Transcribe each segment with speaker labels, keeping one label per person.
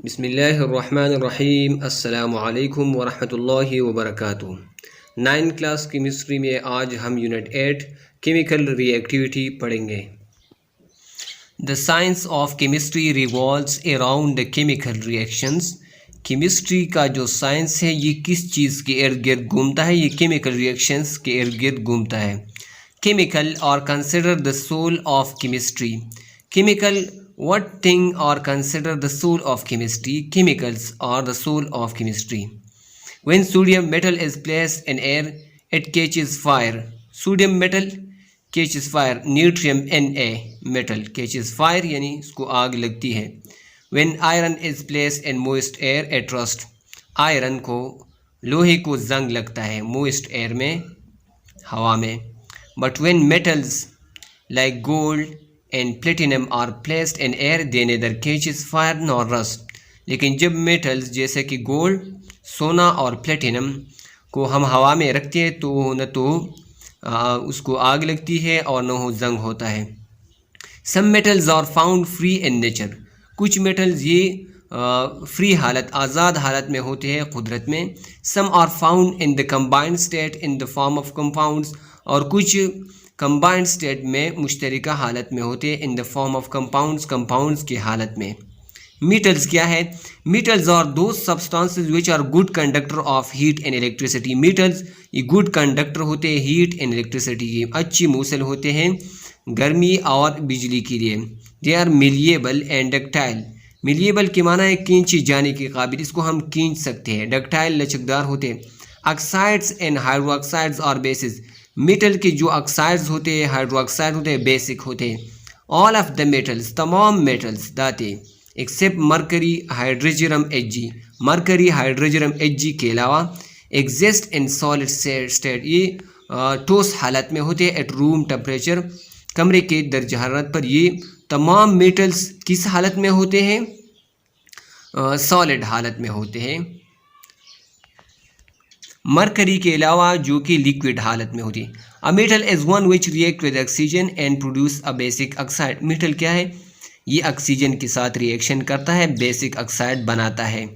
Speaker 1: बिस्मिल्लाहिर्रहमानिर्रहीम अस्सलामु अलैकुम वरहमतुल्लाहि वबरकातुहू। 9th क्लास केमिस्ट्री में आज हम यूनिट 8 केमिकल रिएक्टिविटी पढ़ेंगे। The science of chemistry revolves around the chemical reactions. Chemistry का जो साइंस है ये किस चीज़ के इर्द गिर्द घूमता है? ये केमिकल रिएक्शंस के इर्द गिर्द घूमता है। केमिकल और consider the soul of chemistry. Chemical what thing or consider the soul of chemistry. Chemicals are the soul of chemistry. When sodium metal is placed in air, it catches fire. Sodium metal catches fire. Natrium Na metal catches fire, यानी इसको आग लगती है। When iron is placed in moist air, it rusts. Iron को लोहे को जंग लगता है moist air में, हवा में। But when metals like gold and platinum are placed in air, they neither catches fire nor rust. लेकिन जब मेटल्स जैसे कि गोल्ड, सोना और प्लेटिनम को हम हवा में रखते हैं तो न तो उसको आग लगती है और न हो जंग होता है। Some metals are found free in nature. कुछ मेटल्स ये फ्री हालत, आज़ाद हालत में होते हैं कुदरत में। Some are found in the combined state in the form of compounds. और कुछ कंबाइंड स्टेट में मुश्तरका हालत में होते हैं in the form of compounds की हालत में। मेटल्स क्या है? Metals are those substances which are good conductor of heat and electricity. Metals ये गुड कंडक्टर होते हैं हीट एंड इलेक्ट्रिसिटी के, अच्छी मूसल होते हैं गर्मी और बिजली के लिए। They are malleable and ductile. Malleable के माना है खींची जाने के काबिल, इसको हम खींच सकते हैं। डक्टाइल लचकदार होते हैं। ऑक्साइड्स एंड हाइड्रोक्साइड्स और बेसिस। मेटल के जो ऑक्साइड्स होते हैं, हाइड्रोक्साइड होते हैं, बेसिक होते हैं। ऑल ऑफ द मेटल्स, तमाम मेटल्स दाते except mercury hydrargyrum Hg, mercury hydrargyrum Hg के अलावा एग्जिस्ट इन सॉलिड स्टेट, ये ठोस हालत में होते हैं एट रूम टेम्परेचर, कमरे के दर्ज हरारत पर। ये तमाम मेटल्स किस हालत में होते हैं? सॉलिड हालत में होते हैं। मरकरी के अलावा जो कि लिक्विड हालत में होती है। A metal is one which react with oxygen and produce a basic oxide. Metal क्या है? ये ऑक्सीजन के साथ रिएक्शन करता है, बेसिक ऑक्साइड बनाता है।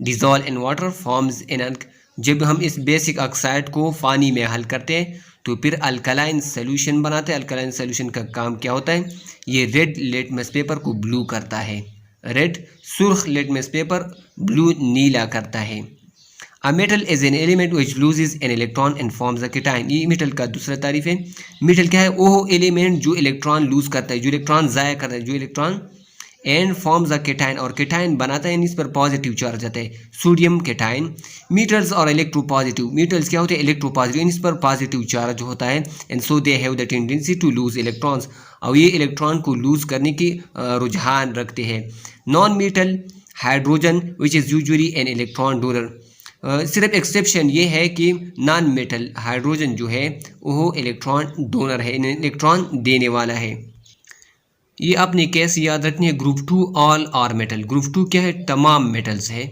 Speaker 1: Dissolve in water forms in. जब हम इस बेसिक ऑक्साइड को पानी में हल करते हैं तो फिर अल्कलाइन सोल्यूशन बनाते हैं। अल्कलाइन सोल्यूशन का काम क्या होता है? ये रेड लिटमस पेपर को ब्लू करता है। रेड सुर्ख लिटमस पेपर, ब्लू नीला करता है। A metal is an element which loses an electron and forms a cation. ये मेटल का दूसरा तारीफ है। मेटल क्या है? वो एलिमेंट जो इलेक्ट्रॉन लूज करता है, जो इलेक्ट्रॉन ज़ाया करता है, जो electron and forms a cation, और केटाइन बनाता है, इस पर पॉजिटिव चार्ज आता है, सोडियम केटाइन। मेटल्स और इलेक्ट्रोपॉजिटिव। मेटल्स क्या होते हैं? इलेक्ट्रोपॉजिटिव, इस पर पॉजिटिव चार्ज होता है and so they have the tendency to lose electrons, और ये इलेक्ट्रॉन को लूज करने की रुझान रखते हैं। Non metal hydrogen which is usually an electron donor. सिर्फ एक्सेप्शन ये है कि नॉन मेटल हाइड्रोजन जो है वो इलेक्ट्रॉन डोनर है, इलेक्ट्रॉन देने वाला है। ये आपने कैसे याद रखनी है? Group 2 all are metal. Group 2 क्या है? तमाम मेटल्स है।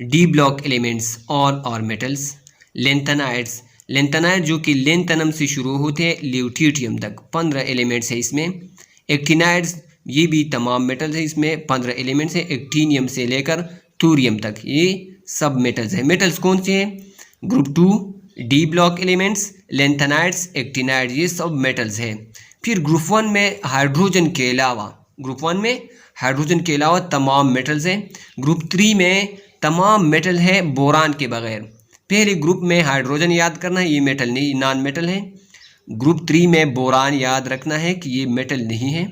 Speaker 1: D block elements all are metals. Lanthanides, lanthanide जो कि लेंथेनम से शुरू होते हैं ल्यूटीरियम तक, 15 एलिमेंट्स है इसमें। एक्टिनाइड्स ये भी तमाम मेटल्स है, इसमें 15 एलिमेंट्स है, एक्टीनियम से लेकर थोरियम तक, ये सब मेटल्स है। मेटल्स कौन से हैं? Group 2, D block elements, lanthanides, actinides, ये सब मेटल्स है। फिर ग्रुप 1 में हाइड्रोजन के अलावा, ग्रुप 1 में हाइड्रोजन के अलावा तमाम मेटल्स हैं। ग्रुप 3 में तमाम मेटल है बोरान के बगैर। पहले ग्रुप में हाइड्रोजन याद करना है, ये मेटल नहीं, नॉन मेटल है। ग्रुप 3 में बोरान याद रखना है कि ये मेटल नहीं है।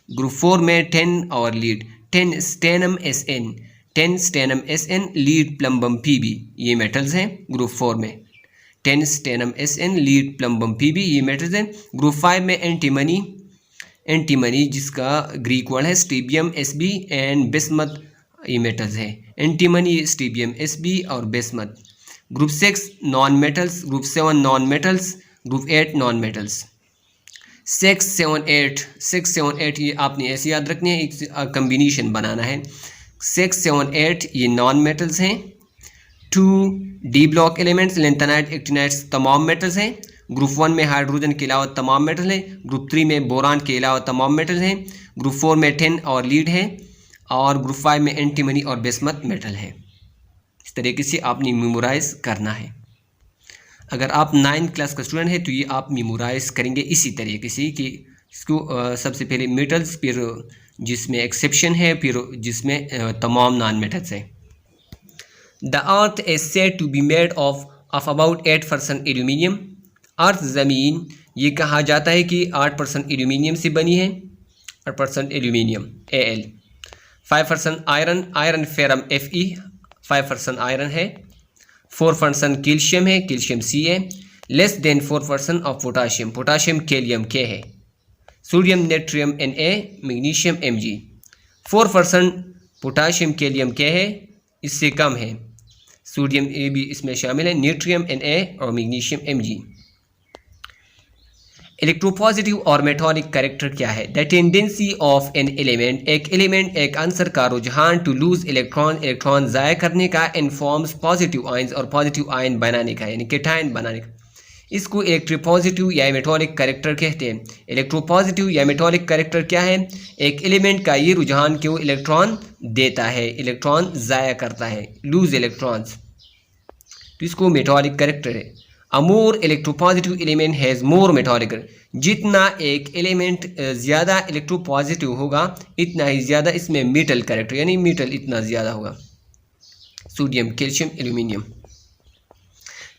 Speaker 1: ग्रुप 4 में 10 और lead, 10 stannum Sn, 10 stannum Sn, lead plumbum Pb, ये मेटल्स हैं ग्रुप 4 में। 10 stannum Sn, lead plumbum Pb, ये मेटल्स हैं। ग्रुप 5 में एंटीमनी, एंटीमनी जिसका ग्रीक वर्ड है स्टीबियम Sb एंड बिस्मथ, ये मेटल्स हैं। एंटीमनी, स्टीबियम Sb और bismuth. Group 6 non metals, group 7 non metals, group 8 non metals. 6, 7, 8 ये आपने ऐसे याद रखनी है, एक कम्बिनेशन बनाना है। 6, 7, 8 ये नॉन मेटल्स हैं। 2 D block elements, lanthanide, actinides तमाम मेटल्स हैं। ग्रुप 1 में हाइड्रोजन के अलावा तमाम मेटल हैं। ग्रुप 3 में बोरान के अलावा तमाम मेटल हैं। ग्रुप 4 में 10 और लीड है। और ग्रुप 5 में एंटीमनी और बिस्मथ मेटल है। इस तरीके से आपने मेमोराइज करना है। अगर आप 9th क्लास का स्टूडेंट है तो ये आप मेमोराइज करेंगे इसी तरीके से कि इसको सबसे पहले मेटल्स, फिर जिसमें एक्सेप्शन है, फिर जिसमें तमाम नॉन मेटल्स है। The earth is said to be made of about 8% aluminium. Earth ज़मीन ये कहा जाता है कि 8% एल्यूमिनियम से बनी है, 8% aluminium Al, 5% iron, iron ferrum Fe, 5% iron है, 4% कैल्शियम है, कैल्शियम C है, less than 4% of potassium, potassium kalium K है, sodium natrium Na, magnesium Mg। 4% potassium kalium K है, इससे कम है, सोडियम A भी इसमें शामिल है, नेट्रियम Na और मैग्नीशियम Mg। इलेक्ट्रोपॉजिटिव और मेटॉलिक कैरेक्टर क्या है? The tendency of an element, एक एलिमेंट एक आंसर का रुझान टू लूज इलेक्ट्रॉन, इलेक्ट्रॉन ज़ाया करने का, इन फॉर्म्स पॉजिटिव आयंस और पॉजिटिव आयन बनाने का, यानी केटायन बनाने का। इसको इलेक्ट्रोपॉजिटिव या मेटॉलिक कैरेक्टर कहते हैं। इलेक्ट्रोपॉजिटिव या मेटॉलिक कैरेक्टर क्या है? एक एलिमेंट का ये रुझान कि वो इलेक्ट्रॉन देता है, इलेक्ट्रॉन ज़ाया करता है, लूज इलेक्ट्रॉन्स, तो इसको मेटॉलिक कैरेक्टर है। A more electropositive element has more metallic, जितना एक एलिमेंट ज़्यादा इलेक्ट्रोपॉजिटिव होगा इतना ही ज़्यादा इसमें मेटल कैरेक्टर, यानी मेटल इतना ज़्यादा होगा। Sodium, calcium, aluminium.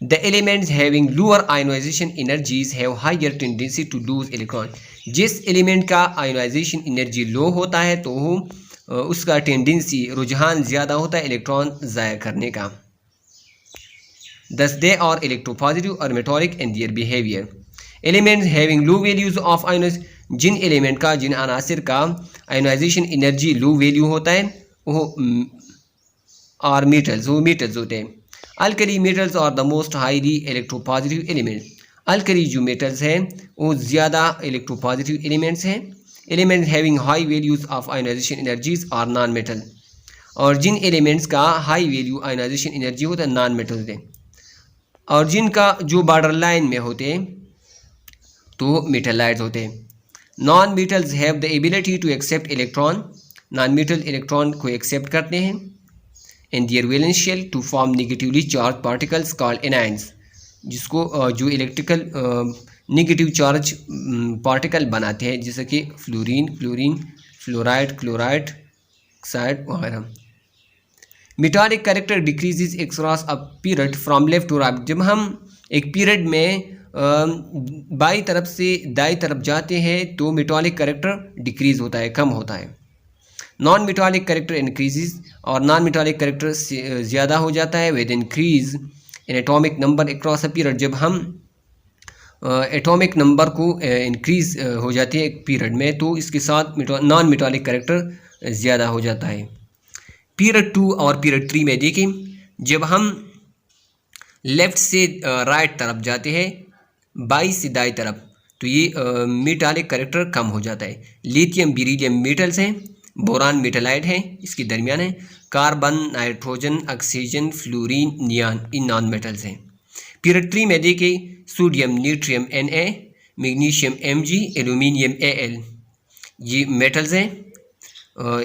Speaker 1: The elements having lower ionisation energies have higher tendency to lose electron, जिस एलिमेंट का आयोनाइजेशन एनर्जी लो होता है तो उसका टेंडेंसी, रुझान ज़्यादा होता है इलेक्ट्रॉन ज़ाया करने का। Thus they are electropositive or metallic in their behavior. Elements having low values of ionization, जिन एलिमेंट का, जिन अनासिर का आयोनाइजेशन एनर्जी लो वैल्यू होता है वो आर मेटल्स, वो मेटल्स होते हैं। Alkali metals are the most highly electropositive elements, alkali जो मेटल्स हैं वो ज़्यादा इलेक्ट्रोपॉजिटिव एलिमेंट्स हैं। Elements having high values of ionisation energies are non metal, और जिन एलिमेंट्स का हाई वैल्यू आयोनाइजेशन एनर्जी होता है नॉन मेटल होते हैं, और जिनका जो बॉर्डर लाइन में होते हैं तो मेटलाइट्स होते हैं। Non metals have the ability to accept electron, non metal electron को एक्सेप्ट करते हैं in their valence shell to form negatively charge particles called anions, जिसको जो इलेक्ट्रिकल नेगेटिव चार्ज पार्टिकल बनाते हैं, जैसे कि fluorine, fluorine, fluoride, chloride, oxide वगैरह। Metallic character decreases across a period from left to right, जब हम एक पीरियड में बाई तरफ से दाई तरफ जाते हैं तो मेटॉलिक कैरेक्टर डिक्रीज होता है, कम होता है। नॉन मेटॉलिक कैरेक्टर इंक्रीजेज, और नॉन मेटॉलिक कैरेक्टर ज़्यादा हो जाता है with increase in atomic number across a period, जब हम एटॉमिक नंबर को इंक्रीज हो जाती है एक पीरियड में तो इसके साथ नॉन मेटॉलिक कैरेक्टर ज़्यादा हो जाता है। पीरियड 2 और पीरियड 3 में देखें, जब हम लेफ़्ट से राइट तरफ जाते हैं, बाई से दाई तरफ, तो ये मेटालिक कैरेक्टर कम हो जाता है। लिथियम, बेरिलियम मेटल्स हैं, बोरान मेटलाइड हैं, इसके दरमियान है। Carbon, nitrogen, oxygen, fluorine, neon, in non metals हैं। पीरियड 3 में देखें, sodium, natrium Na, magnesium Mg, aluminium Al, ये मेटल्स हैं।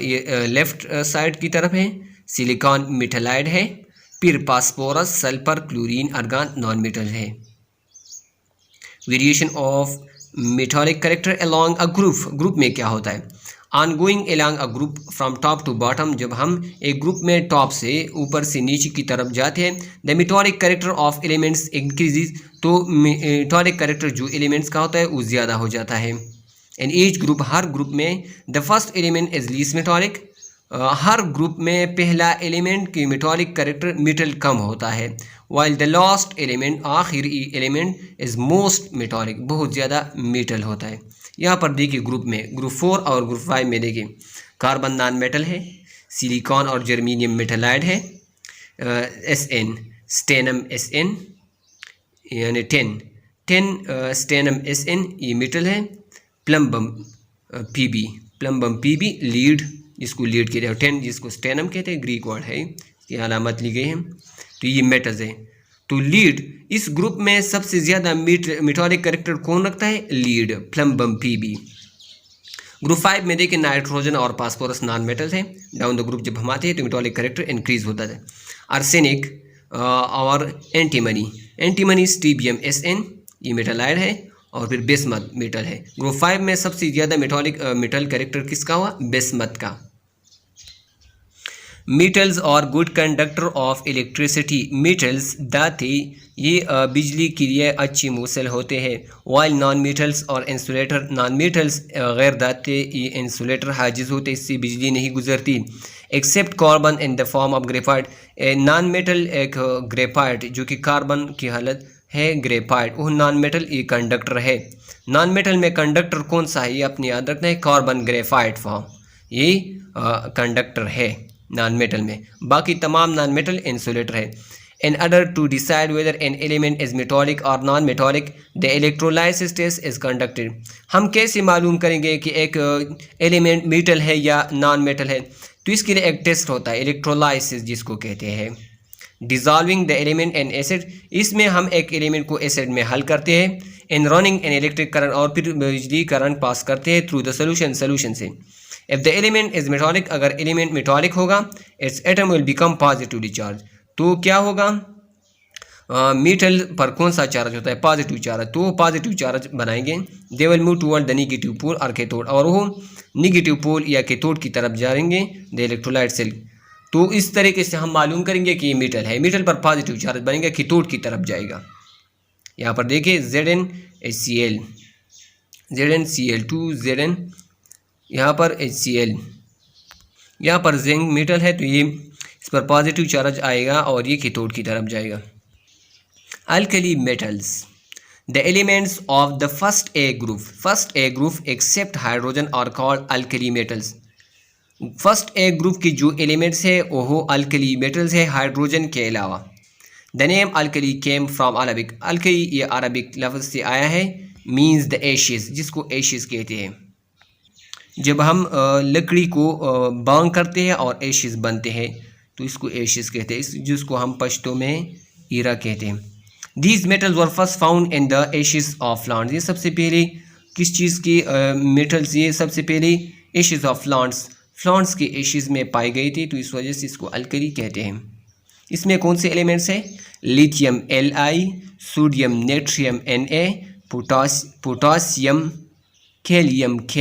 Speaker 1: ये लेफ़्ट साइड की तरफ है। सिलिकॉन मेटलाइड है। फिर phosphorus, sulphur, chlorine, argon non metal है। Variation of metallic character along a group, group में क्या होता है? Ongoing along a group from top to bottom, जब हम एक ग्रुप में टॉप से ऊपर से नीचे की तरफ जाते हैं। The metallic character of elements increases, तो मेटॉलिक कैरेक्टर जो एलिमेंट्स का होता है वो ज़्यादा हो जाता है। इन ईच ग्रुप, हर ग्रुप में, the first element is least metallic, हर ग्रुप में पहला एलिमेंट की मेटॉलिक कैरेक्टर मेटल कम होता है। वाइल द लास्ट एलिमेंट, आखिरी एलिमेंट, इज मोस्ट मेटॉलिक, बहुत ज़्यादा मेटल होता है। यहाँ पर देखिए ग्रुप में, ग्रुप 4 और ग्रुप 5 में देखिए, कार्बन नॉन मेटल है, सिलिकॉन और जर्मीनियम मेटलाइड है, Sn, स्टेनम Sn यानी 10 स्टेनम Sn ये मेटल है। Plumbum Pb, plumbum Pb lead, जिसको लीड कहते हैं, 10 जिसको स्टेनम कहते हैं, ग्रीक वर्ड है, इसकी अलामत ली गई है। तो ये मेटल्स है। तो लीड, इस ग्रुप में सबसे ज़्यादा मेटॉलिक कैरेक्टर कौन रखता है? Lead, plumbum Pb। ग्रुप 5 में देखिए नाइट्रोजन और फास्फोरस नॉन मेटल्स हैं। डाउन द ग्रुप जब हम आते हैं तो मेटालिक कैरेक्टर इंक्रीज होता है। आर्सेनिक और एंटीमनी स्टीबियम Sn ये मेटालाइड है और फिर बिस्मथ मेटल है। ग्रुप 5 में सबसे ज़्यादा मेटल कैरेक्टर किसका हुआ? बिस्मथ का। मेटल्स और good conductor of electricity. Metals दाते ये बिजली के लिए अच्छे मूसल होते हैं। वाइल नॉन मेटल्स और इंसुलेटर, नॉन मेटल्स गैर दाते ये इंसुलेटर हाजिज होते, इससे बिजली नहीं गुजरती। Except carbon in the form of graphite. Non metal एक ग्रेफाइट जो कि कार्बन की हालत है ग्रेफाइट, वो नॉन मेटल ये कंडक्टर है। नॉन मेटल में कंडक्टर कौन सा है ये अपनी याद रखना है, कार्बन ग्रेफाइट फॉर्म ये कंडक्टर है नॉन मेटल में। बाकी तमाम नॉन मेटल इंसुलेटर है। In order to decide whether an element is metallic or non-metallic, the electrolysis test is conducted. हम कैसे मालूम करेंगे कि एक एलिमेंट मेटल है या नॉन मेटल है? तो इसके लिए एक टेस्ट होता है इलेक्ट्रोलाइसिस जिसको कहते हैं। Dissolving the element in acid, इसमें हम एक एलिमेंट को एसिड में हल करते हैं। इन रनिंग एन इलेक्ट्रिक करंट, और फिर बिजली करंट पास करते हैं थ्रू द सोल्यूशन से। If the element is metallic, अगर एलिमेंट मेटालिक होगा it's atom will become positively charge. तो क्या होगा? मेटल पर कौन सा चार्ज होता है? Positive charge. तो पॉजिटिव चार्ज बनाएंगे। They will move toward the negative pole और कैथोड, और वो नेगेटिव पोल या कैथोड की तरफ जाएंगे द इलेक्ट्रोलाइट सेल। तो इस तरीके से हम मालूम करेंगे कि ये मेटल है। मेटल पर पॉजिटिव चार्ज बनेगा, कैथोड की तरफ जाएगा। यहाँ पर देखिए ZnHCl, ZnCl2, Zn, यहाँ पर HCl, यहाँ पर जिंक मेटल है तो ये इस पर पॉजिटिव चार्ज आएगा और ये कैथोड की तरफ जाएगा। Alkali metals. The elements of the first A group except hydrogen are called alkali metals. First A group की जो एलिमेंट्स है वो अल्कली मेटल्स है हाइड्रोजन के अलावा। The name alkali came from Arabic. Alkali ये अरबिक लफ्ज़ से आया है। मीन्स द एशिस, जिसको एशिस कहते हैं। जब हम लकड़ी को बांग करते हैं और एशिस बनते हैं तो इसको एशिस कहते हैं, जिसको हम पश्तो में ईरा कहते हैं। These metals were first found in the Ashes of plants. ये सबसे पहले किस चीज़ की मेटल्स? ये सबसे पहले एशिस ऑफ प्लांट्स के एशिस में पाई गई थी, तो इस वजह से इसको अल्कली कहते हैं। इसमें कौन से एलिमेंट्स हैं? Lithium Li, sodium natrium Na, potassium kalium K,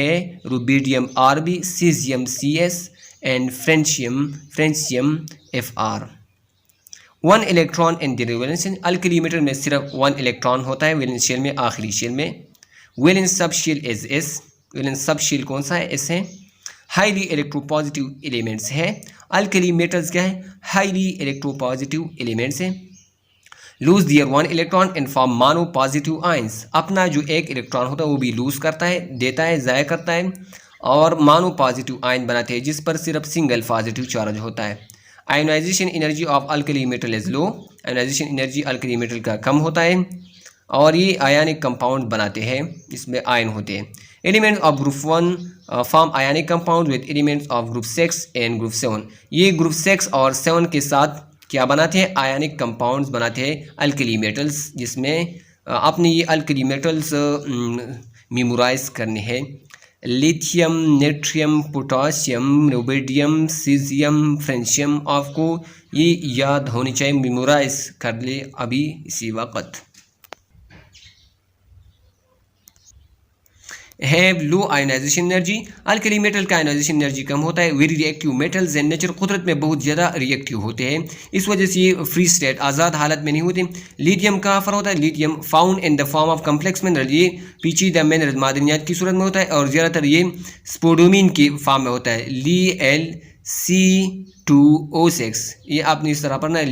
Speaker 1: rubidium Rb, caesium Cs and francium Fr। 1 electron in the valence shell. Alkali metal में सिर्फ 1 इलेक्ट्रॉन होता है वैलेंस शेल में, आखिरी शेल में। Valence sub shell is S। Valence sub shell कौन सा है? S है। हाईली इलेक्ट्रोपॉजिटिव एलिमेंट्स है। अल्कली मेटल्स क्या है? हाईली इलेक्ट्रोपॉजिटिव एलिमेंट्स है। Lose their 1 electron in form mono positive ions. अपना जो एक इलेक्ट्रॉन होता है वो भी लूज करता है, देता है, ज़ाया करता है, और मानो पॉजिटिव आयन बनाते हैं जिस पर सिर्फ सिंगल पॉजिटिव चार्ज होता है। Ionisation energy of alkali metal is low. Ionisation energy alkali metal का कम होता है और ये आयनिक कंपाउंड बनाते हैं, इसमें आयन होते हैं। Elements of group 1 form ionic compound with elements of group 6 and group 7। ये ग्रुप 6 और 7 के साथ क्या बनाते हैं? आयनिक कंपाउंड्स बनाते हैं अल्कली मेटल्स, जिसमें अपने ये अल्कली मेटल्स मेमोराइज करने हैं। Lithium, natrium, potassium, rubidium, caesium, francium, आपको ये याद होनी चाहिए, मेमोराइज कर ले अभी इसी वक्त। Have low ionisation energy. Alkali metal का आयोनाइजेशन एनर्जी कम होता है। Very reactive metals and nature, कुदरत में बहुत ज़्यादा रिएक्टिव होते हैं, इस वजह से ये फ्री स्टेट आज़ाद हालत में नहीं होते। लिथियम कहाँ पर होता है? Lithium found in the form of complex mineral, ये पेचीदा मिनरल मादनियात की सूरत में होता है और ज़्यादातर ये स्पोडोमीन के फॉर्म में होता है। Lc2O6, ये आपने इस तरह पढ़ना है,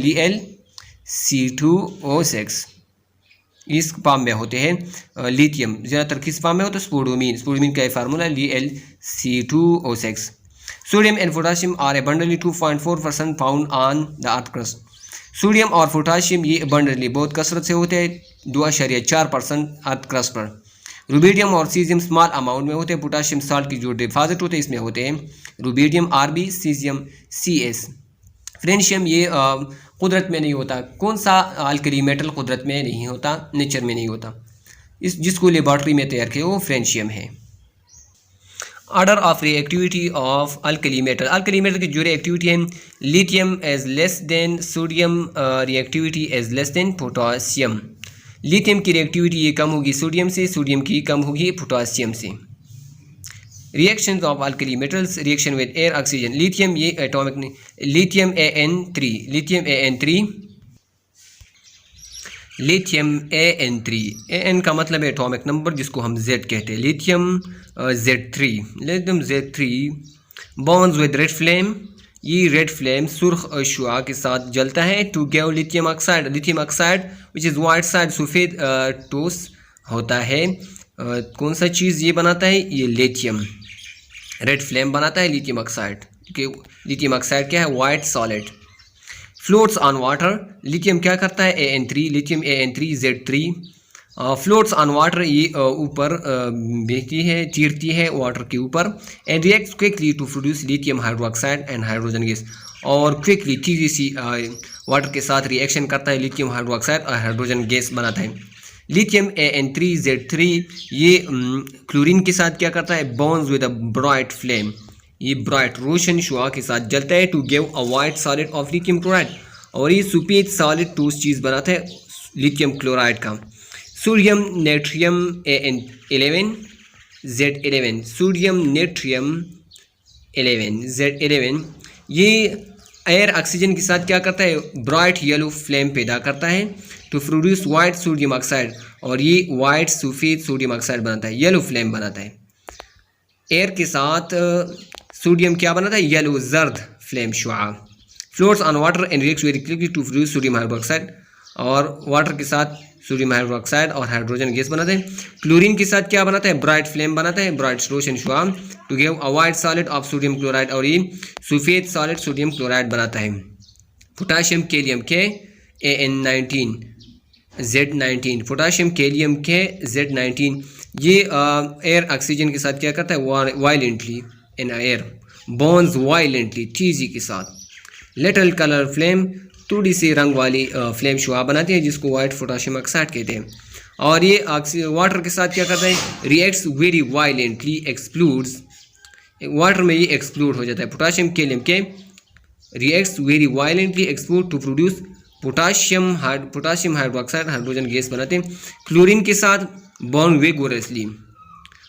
Speaker 1: Lc2O6 इस फॉर्म में होते हैं। लिथियम ज़्यादातर किस फॉर्म में होता है? स्पोडोमीन का formula Lc2O6। Sodium and potassium are abundantly 2.4% found on the earth crust. Sodium और पोटाशियम ये अबंडेंटली बहुत कसरत से होते हैं 2.4% अर्थ क्रस्ट पर। रुबिडियम और सीजियम स्मॉल अमाउंट में होते हैं। पोटाशियम साल्ट की जो डिपॉजिट होते हैं इसमें होते हैं rubidium Rb, caesium Cs। Francium ये कुदरत में नहीं होता। कौन सा अल्कली मेटल कुदरत में नहीं होता? नेचर में नहीं होता। इस जिसको लेबॉर्ट्री में तैयार किया वो फ्रेंशियम है। Order of reactivity of alkali metal की जो रिएक्टिविटी है, lithium as less than sodium, reactivity as less than potassium. Lithium की रिएक्टिविटी ये कम होगी सोडियम से, सोडियम की कम होगी पोटासियम से। Reactions of alkali metals, reaction with air oxygen, lithium ये atomic, lithium AN3, lithium AN3, AN का मतलब है एटॉमिक नंबर जिसको हम Z कहते हैं, lithium Z3 bonds with red flame, ये रेड फ्लेम सुर्ख शुआ के साथ जलता है, to give lithium oxide which is white side, सफ़ेद टोस होता है। कौन सा चीज़ ये बनाता है, ये लिथियम रेड फ्लेम बनाता है लिथियम ऑक्साइड, क्योंकि लिथियम ऑक्साइड क्या है, white solid. Floats on water, lithium क्या करता है, lithium AN3 Z3 floats on water, ये ऊपर बहती है, चीरती है वाटर के ऊपर, and reacts quickly to produce lithium hydroxide and hydrogen gas, और क्विकली तेजी सी वाटर के साथ रिएक्शन करता है, लिथियम हाइड्रोक्साइड और हाइड्रोजन गैस बनाता है। लिथियम AN3 Z3 ये क्लोरीन के साथ क्या करता है, bonds with a bright flame, ये ब्राइट रोशन शुआ के साथ जलता है, to give a white solid of lithium chloride, और ये सफ़ेद सॉलिड टूस चीज़ बनाता है लिथियम क्लोराइड का। Sodium natrium AN11 Z11, sodium natrium 11 Z11 ये एयर ऑक्सीजन के साथ क्या करता है, ब्राइट येलो फ्लेम पैदा करता है, to produce white sodium oxide, और ये वाइट सफ़ेद सोडियम ऑक्साइड बनाता है, येलो फ्लेम बनाता है। एयर के साथ सोडियम क्या बनाता है, येलो जर्द फ्लेम शुआ। Floats on water and reacts very quickly to produce sodium hydroxide, और वाटर के साथ सोडियम हाइड्रोक्साइड और हाइड्रोजन गैस बनाते हैं। क्लोरीन के साथ क्या बनाता है, ब्राइट फ्लेम बनाता है, ब्राइट रोशन शुआ, to give a white solid of sodium chloride, और ये सफ़ेद सॉलिड सोडियम क्लोराइड बनाता है। पोटाशियम कैलियम के AN19 Z19, पोटाशियम कैलियम के Z19 ये एयर ऑक्सीजन के साथ क्या करता है, violently in air bonds violently तेजी के साथ। लिटिल कलर फ्लेम, थोड़ी सी रंग वाली फ्लेम शुआ बनाती है, जिसको वाइट पोटाशियम ऑक्साइड कहते हैं, और ये वाटर के साथ क्या करता है, reacts very violently explodes, water में ये एक्सप्लोड हो जाता है। पोटाशियम कैलियम के reacts very violently explode to produce potassium hydroxide, hydrogen gas बनाते हैं। क्लोरीन के साथ बॉन्ड वेगोरसली,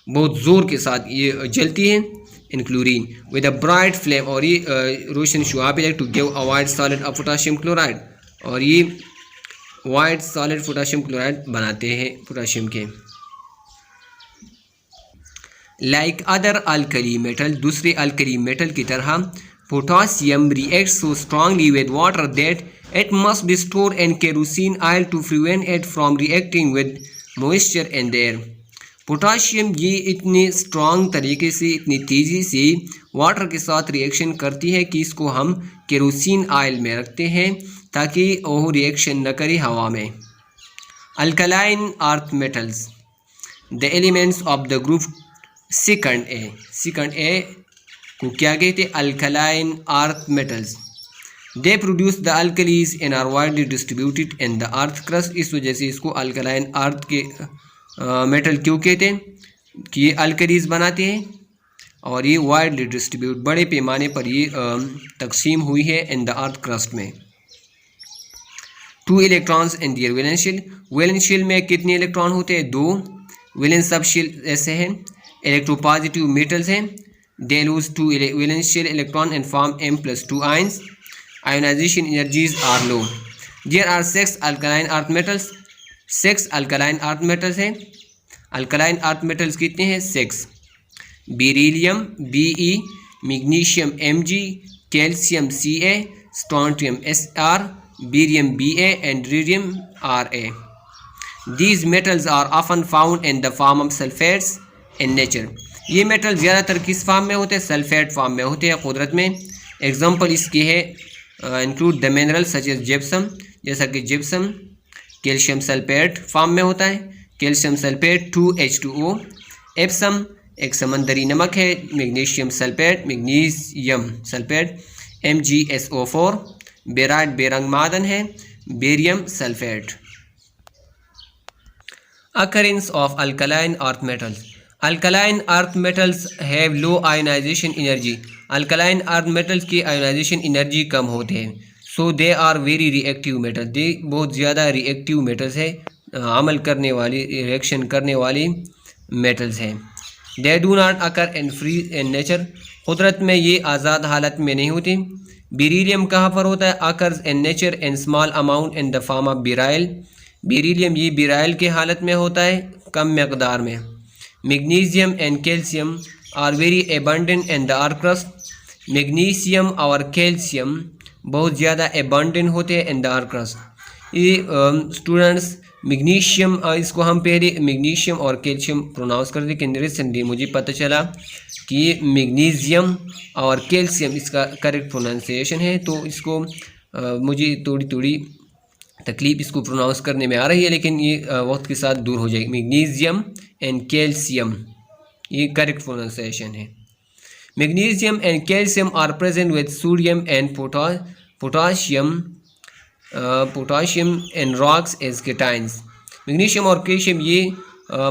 Speaker 1: बहुत ज़ोर के साथ ये जलती है in chlorine with a bright flame, और ये रोशन शुआ पे to give a white solid of potassium chloride, और ये वाइट सॉलिड पोटाशियम क्लोराइड बनाते हैं पोटाशियम के। लाइक अदर अल्कली मेटल, दूसरे अल्कली मेटल की तरह potassium reacts so strongly with water that it must be stored in kerosene oil to prevent it from reacting with moisture in the air. Potassium ये इतने strong तरीके से, इतनी तेज़ी से वाटर के साथ रिएक्शन करती है कि इसको हम केरोसिन ऑयल में रखते हैं ताकि वो रिएक्शन न करे हवा में। Alkaline earth metals, the elements of the group second A को क्या कहते हैं, alkaline earth metals. They produce the alkalis and are widely distributed in the earth crust, इस वजह से इसको अल्कलाइन अर्थ के मेटल क्यों कहते हैं कि ये अल्कलीज बनाते हैं और ये वाइडली डिस्ट्रीब्यूट, बड़े पैमाने पर ये तकसीम हुई है इन द अर्थ क्रस्ट में। 2 electrons in their valence shell, valence shell में कितने इलेक्ट्रॉन होते हैं, 2। वैलेंस सब शेल ऐसे हैं, इलेक्ट्रोपॉजिटिव मेटल्स हैं, they lose 2 valence shell electron and form M+2 ions, ionisation energies are low. There are 6 alkaline earth metals, 6 alkaline earth metals हैं। Alkaline earth metals कितने हैं, 6। Beryllium Be, magnesium Mg, calcium Ca, strontium Sr, barium Ba and rhodium Ra. These metals are often found in the form of sulfates in nature. ये metal ज़्यादातर किस form में होते हैं, sulphate form में होते हैं कुदरत में। एग्जांपल इसके है include the mineral such as gypsum, जैसा कि जिप्सम कैल्शियम सल्फेट फॉर्म में होता है, कैल्शियम सल्फेट 2H2O। एप्सम एक समंदरी नमक है, magnesium sulphate, magnesium sulphate MgSO4। Barite बेरंग मादन है, barium sulphate. Occurrence of alkaline earth metals, alkaline earth metals have low ionisation energy. Alkaline earth metals की आयोनाइजेशन एनर्जी कम होते हैं। So they are very reactive metal, दे बहुत ज़्यादा रिएक्टिव मेटल्स है, अमल करने वाली, रिएक्शन करने वाली मेटल्स हैं। They do not occur in free in nature, कुदरत में ये आज़ाद हालत में नहीं होती। बेरिलियम कहाँ पर होता है? Occurs in nature in small amount in the form of beryl. Beryllium ये बेराइल के हालत में होता है, कम मकदार में। Magnesium and calcium are very abundant in the earth crust. Magnesium और कैल्शियम बहुत ज़्यादा एबंडेंट होते हैं इन द अर्थ क्रस्ट। ये स्टूडेंट्स मैग्नीशियम, इसको हम पहले मैग्नीशियम और कैल्शियम प्रोनाउंस करते, लेकिन रिसेंटली मुझे पता चला कि मैग्नीशियम और कैल्शियम इसका करेक्ट प्रोनाउंसिएशन है, तो इसको मुझे थोड़ी थोड़ी तकलीफ इसको प्रोनाउंस करने में आ रही है, लेकिन ये वक्त के साथ दूर हो जाएगी। मैग्नीशियम एंड कैल्शियम ये करेक्ट प्रोनाउंसिएशन है। Magnesium and calcium are present with sodium and potassium and rocks as cations. Magnesium और कैल्शियम ये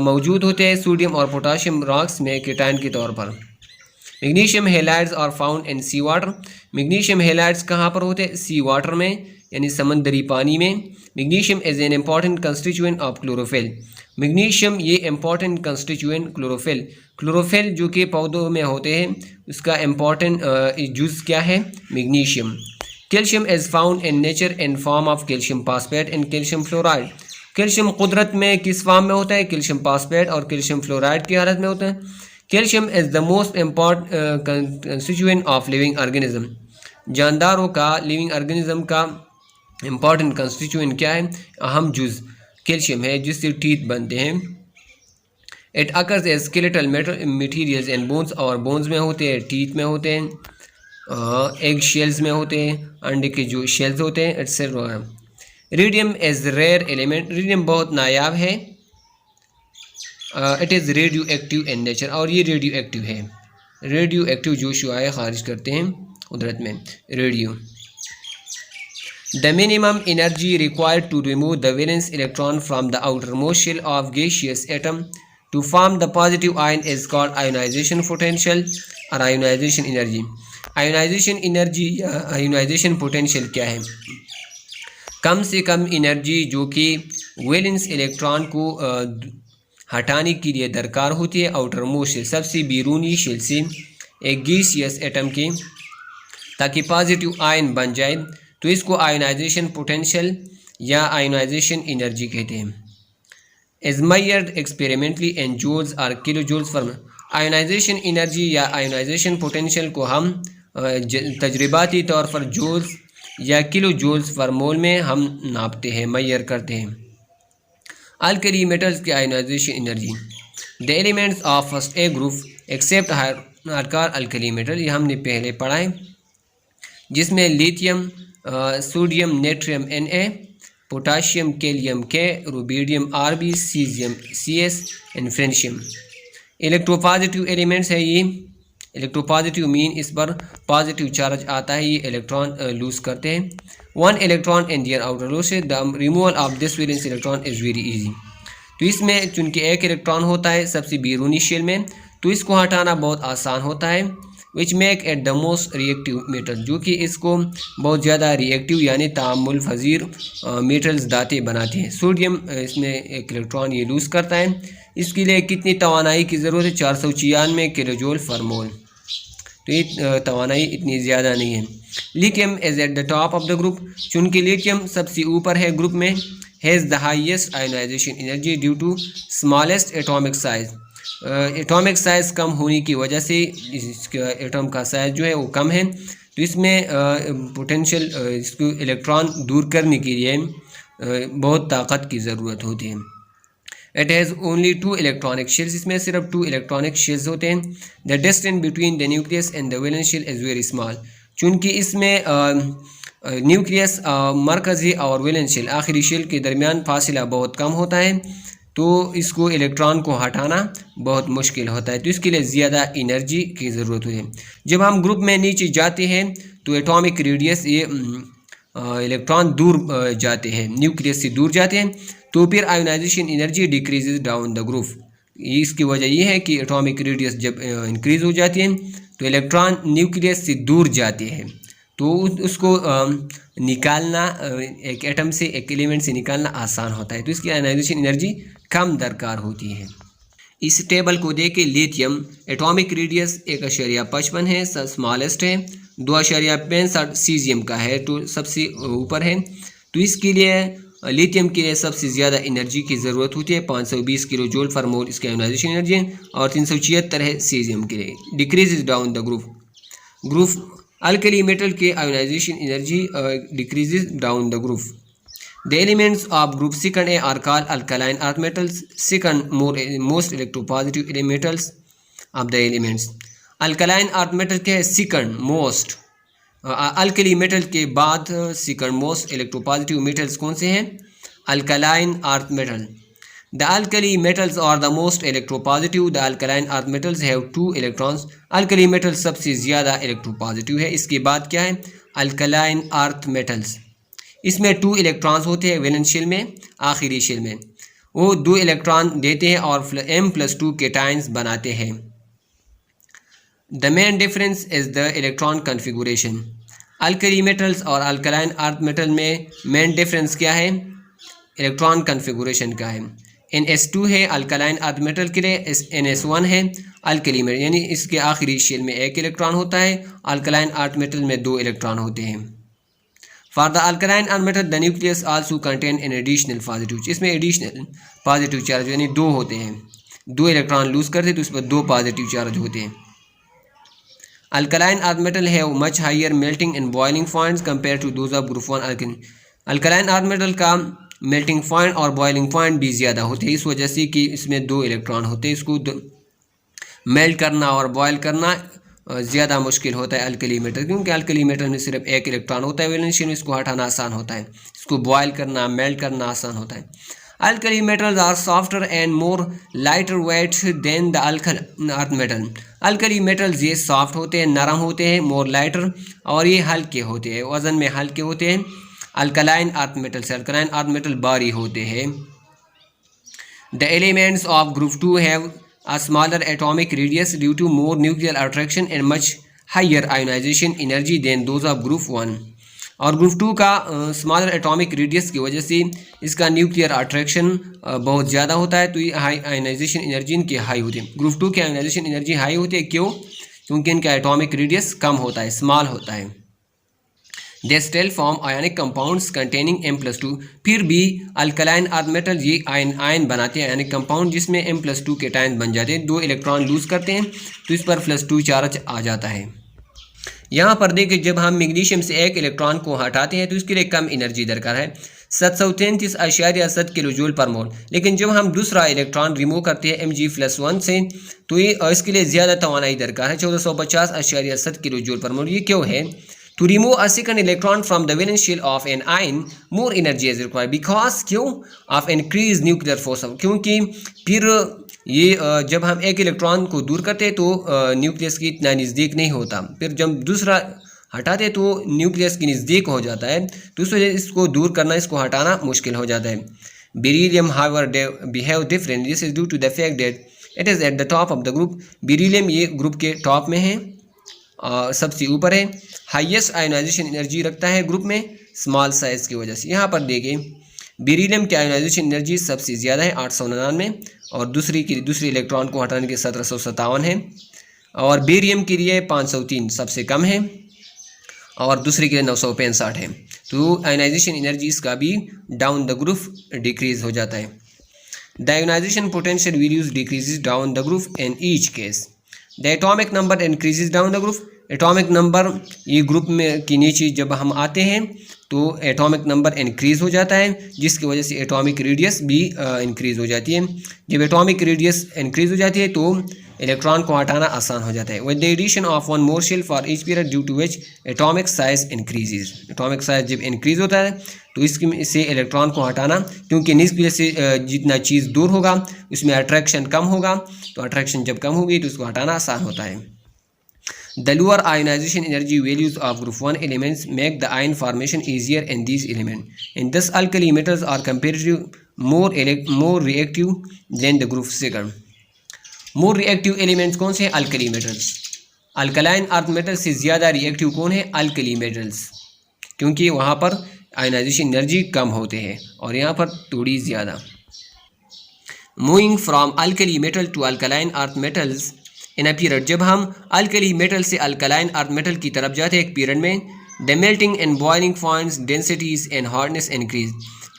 Speaker 1: मौजूद होते हैं सोडियम और पोटाशियम रॉक्स में केटाइन के तौर पर। Magnesium halides are found in sea water. Magnesium halides कहाँ पर होते हैं? सी वाटर में, यानी समंदरी पानी में। Magnesium is an important constituent of chlorophyll. Magnesium ये इम्पॉर्टेंट कंस्टिट्यूएंट क्लोरोफिल जो कि पौधों में होते हैं, उसका इम्पॉर्टेंट जुज़ क्या है? Magnesium. Calcium is found in nature in form of calcium phosphate and calcium fluoride. Calcium कुदरत में किस फॉर्म में होता है? कैल्शियम फॉस्फेट और कैल्शियम फ्लोराइड की हालत में होता है। Calcium is the most important constituent of living organism. जानदारों का, लिविंग ऑर्गेनिज्म का इम्पॉर्टेंट कंस्टिट्यूएंट क्या है? अहम जुज़ कैल्शियम है, जिससे टीथ बनते हैं। It occurs as skeletal materials and bones, और बोन्स में होते हैं, टीथ में होते हैं, एग शेल्स में होते हैं, अंडे के जो शेल्स होते हैं, et cetera. Radium is rare element. Radium बहुत नायाब है। It is radioactive in nature, और ये रेडियो एक्टिव है। रेडियो एक्टिव जो शुआएं खारिज करते हैं कुदरत में, radio. The minimum energy required to remove the valence electron from the outermost shell of gaseous atom to form the positive ion is called ionisation potential और ionisation energy. Ionisation energy या ionisation potential क्या है? कम से कम energy जो कि valence electron को हटाने के लिए दरकार होती है आउटर मोस्ट शेल, सबसे बैरूनी शेल से एक गैसियस एटम के, ताकि पॉजिटिव आयन बन जाए, तो इसको आयोनाइजेशन पोटेंशियल या आयोनाइजेशन एनर्जी कहते हैं। Is measured experimentally in joules और kilo joules for. Ionisation energy या आयोनाइजेशन पोटेंशियल को हम तजर्बाती तौर पर जूल्स या किलो जूल्स फॉर मोल में हम नापते हैं, मेजर करते हैं। अल्कली मेटल्स की ionisation energy. The elements of first A group except hardcore alkali metal, ये हमने पहले पढ़ा है, जिसमें lithium, sodium natrium Na, potassium kalium K, rubidium Rb, caesium Cs and francium. Electropositive elements है ये। इलेक्ट्रोपॉजिटिव मीन इस पर पॉजिटिव चार्ज आता है, ये इलेक्ट्रॉन लूज करते हैं। One electron in their outer लो से the removal of this valence electron is very easy. तो इसमें चूँकि एक इलेक्ट्रॉन होता है सबसे बैरूनी शेल में, तो इसको हटाना बहुत आसान होता है। Which make at the most reactive metal, जो कि इसको बहुत ज़्यादा रिएक्टिव यानी तामुल फजीर मेटल्स दाते बनाते हैं। सोडियम इसमें एक इलेक्ट्रॉन ये लूज़ करता है। इसके लिए कितनी तवानाई की ज़रूरत है? 496 किलो जूल फॉर मोल। तो ये तवानाई इतनी ज़्यादा नहीं है। Lithium is at the top of the group, चूँकि लिथियम सबसे ऊपर है ग्रुप में। Has the highest ionisation energy due to smallest atomic size. Atomic size कम होने की वजह से इसका एटम का साइज़ जो है वो कम है, तो इसमें पोटेंशियल इसको इलेक्ट्रॉन दूर करने के लिए बहुत ताकत की ज़रूरत होती है। It has only 2 electronic shells, इसमें सिर्फ 2 इलेक्ट्रॉनिक शेल्स होते हैं। The distance between the nucleus and the valence shell is very small, चूँकि इसमें न्यूक्लियस मरकज़ी और वैलेंस शेल आखिरी शेल के दरमियान फासला बहुत कम होता है, तो इसको इलेक्ट्रॉन को हटाना बहुत मुश्किल होता है, तो इसके लिए ज़्यादा एनर्जी की ज़रूरत होती है। जब हम ग्रुप में नीचे जाते हैं तो एटॉमिक रेडियस ये इलेक्ट्रॉन दूर जाते हैं, न्यूक्लियस से दूर जाते हैं, तो फिर ionisation energy decreases down the group, इसकी वजह यह है कि एटॉमिक रेडियस जब इंक्रीज़ हो जाती है तो इलेक्ट्रॉन न्यूक्लियस से दूर जाते हैं, तो उसको निकालना एक एटम से, एक एलिमेंट से निकालना आसान होता है, तो इसकी आयनाइजेशन एनर्जी कम दरकार होती है। इस टेबल को देखें, लिथियम एटॉमिक रेडियस 1.55 है, स्मॉलेस्ट है। 2.65 सीजियम का है, तो सबसे ऊपर है। तो इसके लिए लिथियम के लिए सबसे ज़्यादा एनर्जी की ज़रूरत होती है, 520 किलो जूल फॉर मोल इसकी आयोनाइजेशन एनर्जी है, और 376 है सीजियम के लिए। Decrease down the group alkali metal के ionization energy decreases down the group. The elements of group second A are called alkaline earth metals, second most electropositive metals of the elements. Alkaline earth metal क्या है? Second most, alkali metal के बाद second most electropositive metals कौन से हैं? Alkaline earth metal. The alkali metals are the most electropositive. The alkaline earth metals have 2 electrons. Alkali metal सबसे ज़्यादा electropositive है। इसके बाद क्या है? अल्कलाइन अर्थ मेटल्स, इसमें 2 इलेक्ट्रॉन्स होते हैं वैलेंस शेल में, आखिरी शेल में वो 2 इलेक्ट्रॉन देते हैं और M+2 केटाइंस बनाते हैं। The main difference is the electron configuration. Alkali metals और अल्कलाइन अर्थ मेटल में मेन डिफरेंस क्या है? इलेक्ट्रॉन कन्फिगुरेशन का है। NS2 है अल्कलाइन अर्थ मेटल के लिए, NS1 है अल्कली मेटल, यानी इसके आखिरी शेल में 1 इलेक्ट्रॉन होता है, अल्कलाइन अर्थ मेटल में 2 इलेक्ट्रॉन होते हैं। For the alkaline earth metal the nucleus also contain an additional positive, इसमें एडिशनल पॉजिटिव चार्ज यानी 2 होते हैं, 2 इलेक्ट्रॉन लूज करते हैं तो उस पर 2 पॉजिटिव चार्ज होते हैं। Alkaline earth metal have much higher melting and boiling points compare to those of group 1 alkali. Alkaline earth metal का मेल्टिंग पॉइंट और बॉइलिंग पॉइंट भी ज़्यादा होते हैं, इस वजह से कि इसमें 2 इलेक्ट्रॉन होते हैं, इसको मेल्ट करना और बॉयल करना ज़्यादा मुश्किल होता है अल्कली मेटल, क्योंकि अल्कली मेटल में सिर्फ 1 इलेक्ट्रॉन होता है वैलेंस शेल में, इसको हटाना आसान होता है, इसको बॉयल करना मेल्ट करना आसान होता है। Alkali metals are softer and more lighter weight than the earth metal. Alkali metals ये सॉफ्ट होते हैं, नरम होते हैं, मोर लाइटर, और ये हल्के होते हैं, वज़न में हल्के होते हैं। अल्कलाइन अर्थ मेटल से अल्कलाइन अर्थ मेटल भारी होते हैं। The elements of group 2 have a smaller atomic radius due to more nuclear attraction and much higher ionization energy than those of group 1। और ग्रुप 2 का स्मॉलर एटॉमिक रेडियस की वजह से इसका न्यूक्लियर अट्रैक्शन बहुत ज़्यादा होता है, तो ये हाई आयोनाइजेशन एनर्जी इनकी हाई होती है। ग्रुप 2 की आयोनाइजेशन एनर्जी हाई होती है, क्यों? क्योंकि इनका एटॉमिक रेडियस कम होता है, स्मॉल होता है। They still form ionic compounds containing M+2। फिर भी अल्कलाइन अर्थ मेटल ये आयन बनाते हैं, आयनिक कंपाउंड जिसमें M+2 केटायन बन जाते हैं, 2 इलेक्ट्रॉन लूज करते हैं तो इस पर +2 चार्ज आ जाता है। यहाँ पर देखिए, जब हम मैग्नीशियम से 1 इलेक्ट्रॉन को हटाते हैं तो इसके लिए कम एनर्जी दरकार है, 733.7 किलो जूल पर मोल। लेकिन जब हम दूसरा इलेक्ट्रॉन रिमूव करते हैं Mg+1 से तो ये इसके लिए ज़्यादा तवानाई दरकार है, 1450.7 किलो जूल पर मोल। ये क्यों है? To remove a second electron from the valence shell of an ion, more energy is required because क्यों? Of increased nuclear force, क्योंकि फिर ये जब हम 1 इलेक्ट्रॉन को दूर करते हैं तो न्यूक्लियस के इतना नज़दीक नहीं होता, फिर जब दूसरा हटाते तो न्यूक्लियस के नज़दीक हो जाता है, तो उस वजह इसको दूर करना, इसको हटाना मुश्किल हो जाता है। Beryllium however behave different, this is due to the fact that it is at the top of the group। Beryllium ये ग्रुप के टॉप में है, सबसे ऊपर है, हाईएस्ट आयोनाइजेशन एनर्जी रखता है ग्रुप में स्मॉल साइज़ की वजह से। यहाँ पर देखिए, बेरिलियम की आयोनाइजेशन एनर्जी सबसे ज़्यादा है 899, और दूसरी इलेक्ट्रॉन को हटाने के 1757 है, और बेरियम के लिए 503 सबसे कम है, और दूसरे के लिए 965 है। तो आयोनाइजेशन एनर्जी इसका भी डाउन द ग्रुप डिक्रीज हो जाता है। The ionization potential values decreases down the group in each case. The atomic number increases down the group. Atomic number ये ग्रुप में के नीचे जब हम आते हैं तो एटॉमिक नंबर इंक्रीज़ हो जाता है, जिसकी वजह से एटॉमिक रेडियस भी इंक्रीज़ हो जाती है। जब एटॉमिक रेडियस इंक्रीज़ हो जाती है तो इलेक्ट्रॉन को हटाना आसान हो जाता है। With the addition of 1 more shell for each period due to which atomic size increases. Atomic size जब इंक्रीज़ होता है तो इससे इलेक्ट्रॉन को हटाना, क्योंकि निस्बत से जितना चीज़ दूर होगा उसमें अट्रैक्शन कम होगा, तो अट्रैक्शन जब कम होगी तो उसको हटाना आसान होता है। The lower ionization energy values of group 1 elements make the ion formation easier in these elements, and thus alkali metals are comparatively more reactive than the group 2। More reactive elements कौन से हैं? Alkali metals. Alkaline earth metal से ज़्यादा reactive कौन है? Alkali metals, क्योंकि वहाँ पर आयनाइजेशन एनर्जी कम होते हैं और यहाँ पर थोड़ी ज़्यादा। Moving from alkali metal to alkaline earth metals in a period, जब हम अल्कली मेटल से अल्कलाइन अर्थ मेटल की तरफ जाते हैं एक पीरियड में, the melting and boiling points densities and hardness increase,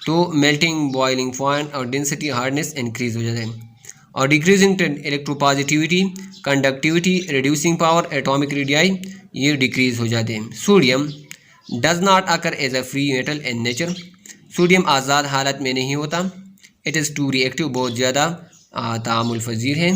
Speaker 1: तो मेल्टिंग बॉइलिंग पॉइंट और डेंसिटी हार्डनेस इंक्रीज हो जाते हैं। और decreasing electropositivity, conductivity, reducing power, atomic radii ये डिक्रीज हो जाते हैं। Sodium does not occur as a free metal in nature, sodium आज़ाद हालत में नहीं होता। इट इज़ टू रिएक्टिव, बहुत ज़्यादा तामुल पजीर है।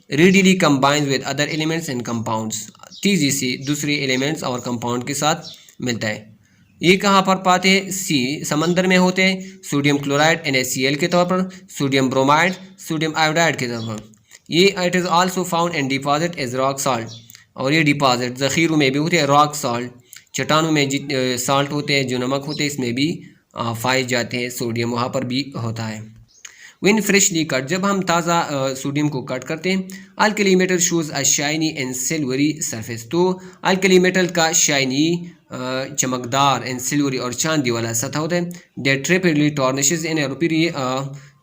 Speaker 1: Readily combines with other elements and compounds, तेज़ी से दूसरे एलिमेंट्स और कंपाउंड के साथ मिलता है। ये कहाँ पर पाते हैं? सी समंदर में होते हैं। सोडियम क्लोराइड NaCl के तौर पर, सोडियम ब्रोमाइड, सोडियम आयोडाइड के तौर पर। ये it is also found in deposit as rock salt, और ये डिपॉजिट ज़ख़ीरों में भी होते हैं। रॉक सॉल्ट, चट्टानों में जितने सॉल्ट होते हैं, जो नमक होते हैं, इसमें भी पाए जाते हैं। सोडियम वहाँ पर भी होता है। व्हेन फ्रेशली कट, जब हम ताज़ा सोडियम को कट करते हैं, alkali metal shows a shiny and silvery surface, तो अल्कली मेटल का शाइनी चमकदार एंड सिल्वरी और चांदी वाला सतह होता है। डेट रेपिडली टॉर्निशेस इन एयर, फिर ये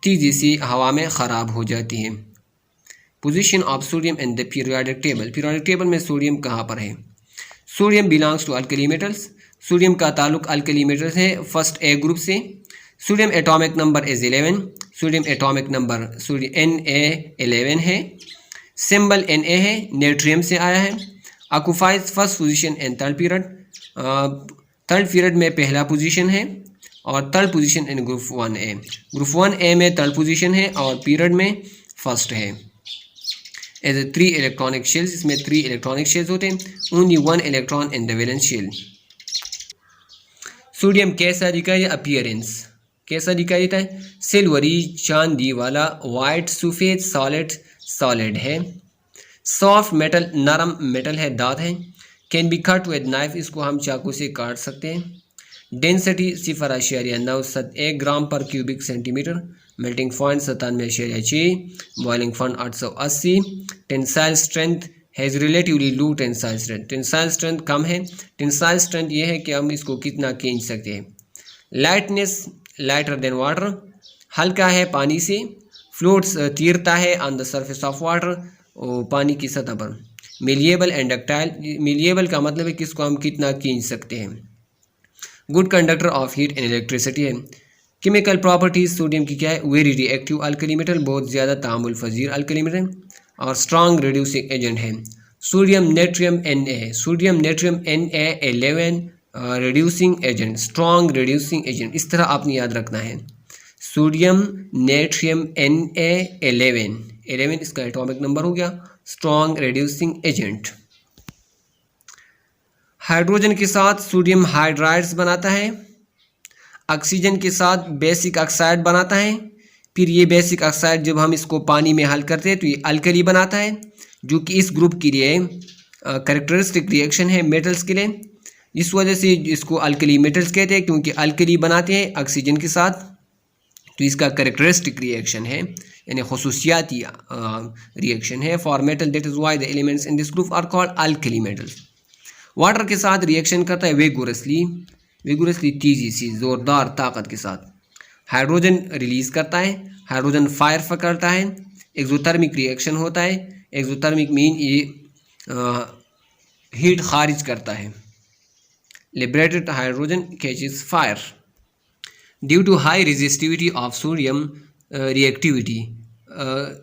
Speaker 1: तेज़ी से हवा में ख़राब हो जाती है। Position of sodium in the periodic table, periodic table में सोडियम कहाँ पर है? Sodium belongs to alkali metals, sodium का ताल्लुक अल्कली मेटल्स है फर्स्ट ए ग्रुप से। Sodium atomic number is 11, sodium atomic number sodium Na11 है। सिंबल Na है, नेट्रियम से आया है। Occupies first position in third period, third period में पहला पोजीशन है, और third position in group 1A, group 1A में थर्ड पोजीशन है और पीरियड में फर्स्ट है। एज ए 3 इलेक्ट्रॉनिक शेल्स, इसमें 3 इलेक्ट्रॉनिक शेल्स होते हैं। Only 1 electron in the valence shell. Sodium कैसा दिखाई है? अपीयरेंस कैसा दिखाई देता है? सिल्वरी चांदी वाला, वाइट सफ़ेद, सॉलिड है। सॉफ्ट मेटल नरम मेटल है, दांत है। Can be cut with knife, इसको हम चाकू से काट सकते हैं। डेंसिटी 0.9 ग्राम पर cubic centimetre. Melting point 97.6, boiling point 880। Tensile strength has relatively low tensile strength, tensile strength कम है। टेंसाइल स्ट्रेंथ ये है कि हम इसको कितना खींच सकते हैं। लाइटनेस लाइटर देन वाटर, हल्का है पानी से। फ्लोट्स तैरता है on the surface of water, पानी की सतह पर। मिलिएबल एंड डक्टाइल, मिलिएबल का मतलब है कि इसको हम कितना खींच सकते हैं। Good conductor of heat and electricity है। केमिकल प्रॉपर्टीज सोडियम की क्या है? वेरी रिएक्टिव अल्कली मेटल, बहुत ज़्यादा तामुल पजीर अल्कली मेटल, और स्ट्रॉन्ग रिड्यूसिंग एजेंट है। Sodium natrium Na, sodium natrium Na11 reducing agent, strong reducing agent, इस तरह आपने याद रखना है। सोडियम नेट्रियम Na11, 11 इसका एटॉमिक नंबर हो गया। Strong reducing agent. हाइड्रोजन के साथ सोडियम हाइड्राइड्स बनाता है। ऑक्सीजन के साथ बेसिक ऑक्साइड बनाता है। फिर ये बेसिक ऑक्साइड जब हम इसको पानी में हल करते हैं तो ये अल्कली बनाता है, जो कि इस ग्रुप के लिए कैरेक्टरिस्टिक रिएक्शन है मेटल्स के लिए। इस वजह से इसको अल्कली मेटल्स कहते हैं, क्योंकि अल्कली बनाते हैं ऑक्सीजन के साथ, तो इसका कैरेक्टरिस्टिक रिएक्शन है, यानी खसूसियाती रिएक्शन है for metal. That is why the elements in this group are called alkali metals. Water के साथ रिएक्शन करता है वेगोरसली तेजी से, ज़ोरदार ताकत के साथ। हाइड्रोजन रिलीज़ करता है, हाइड्रोजन फायर पकड़ता है। एक्सोथर्मिक रिएक्शन होता है। एक्सोथर्मिक मीन ये हीट खारिज करता है। Liberated hydrogen catches fire. Due to high resistivity of sodium reactivity,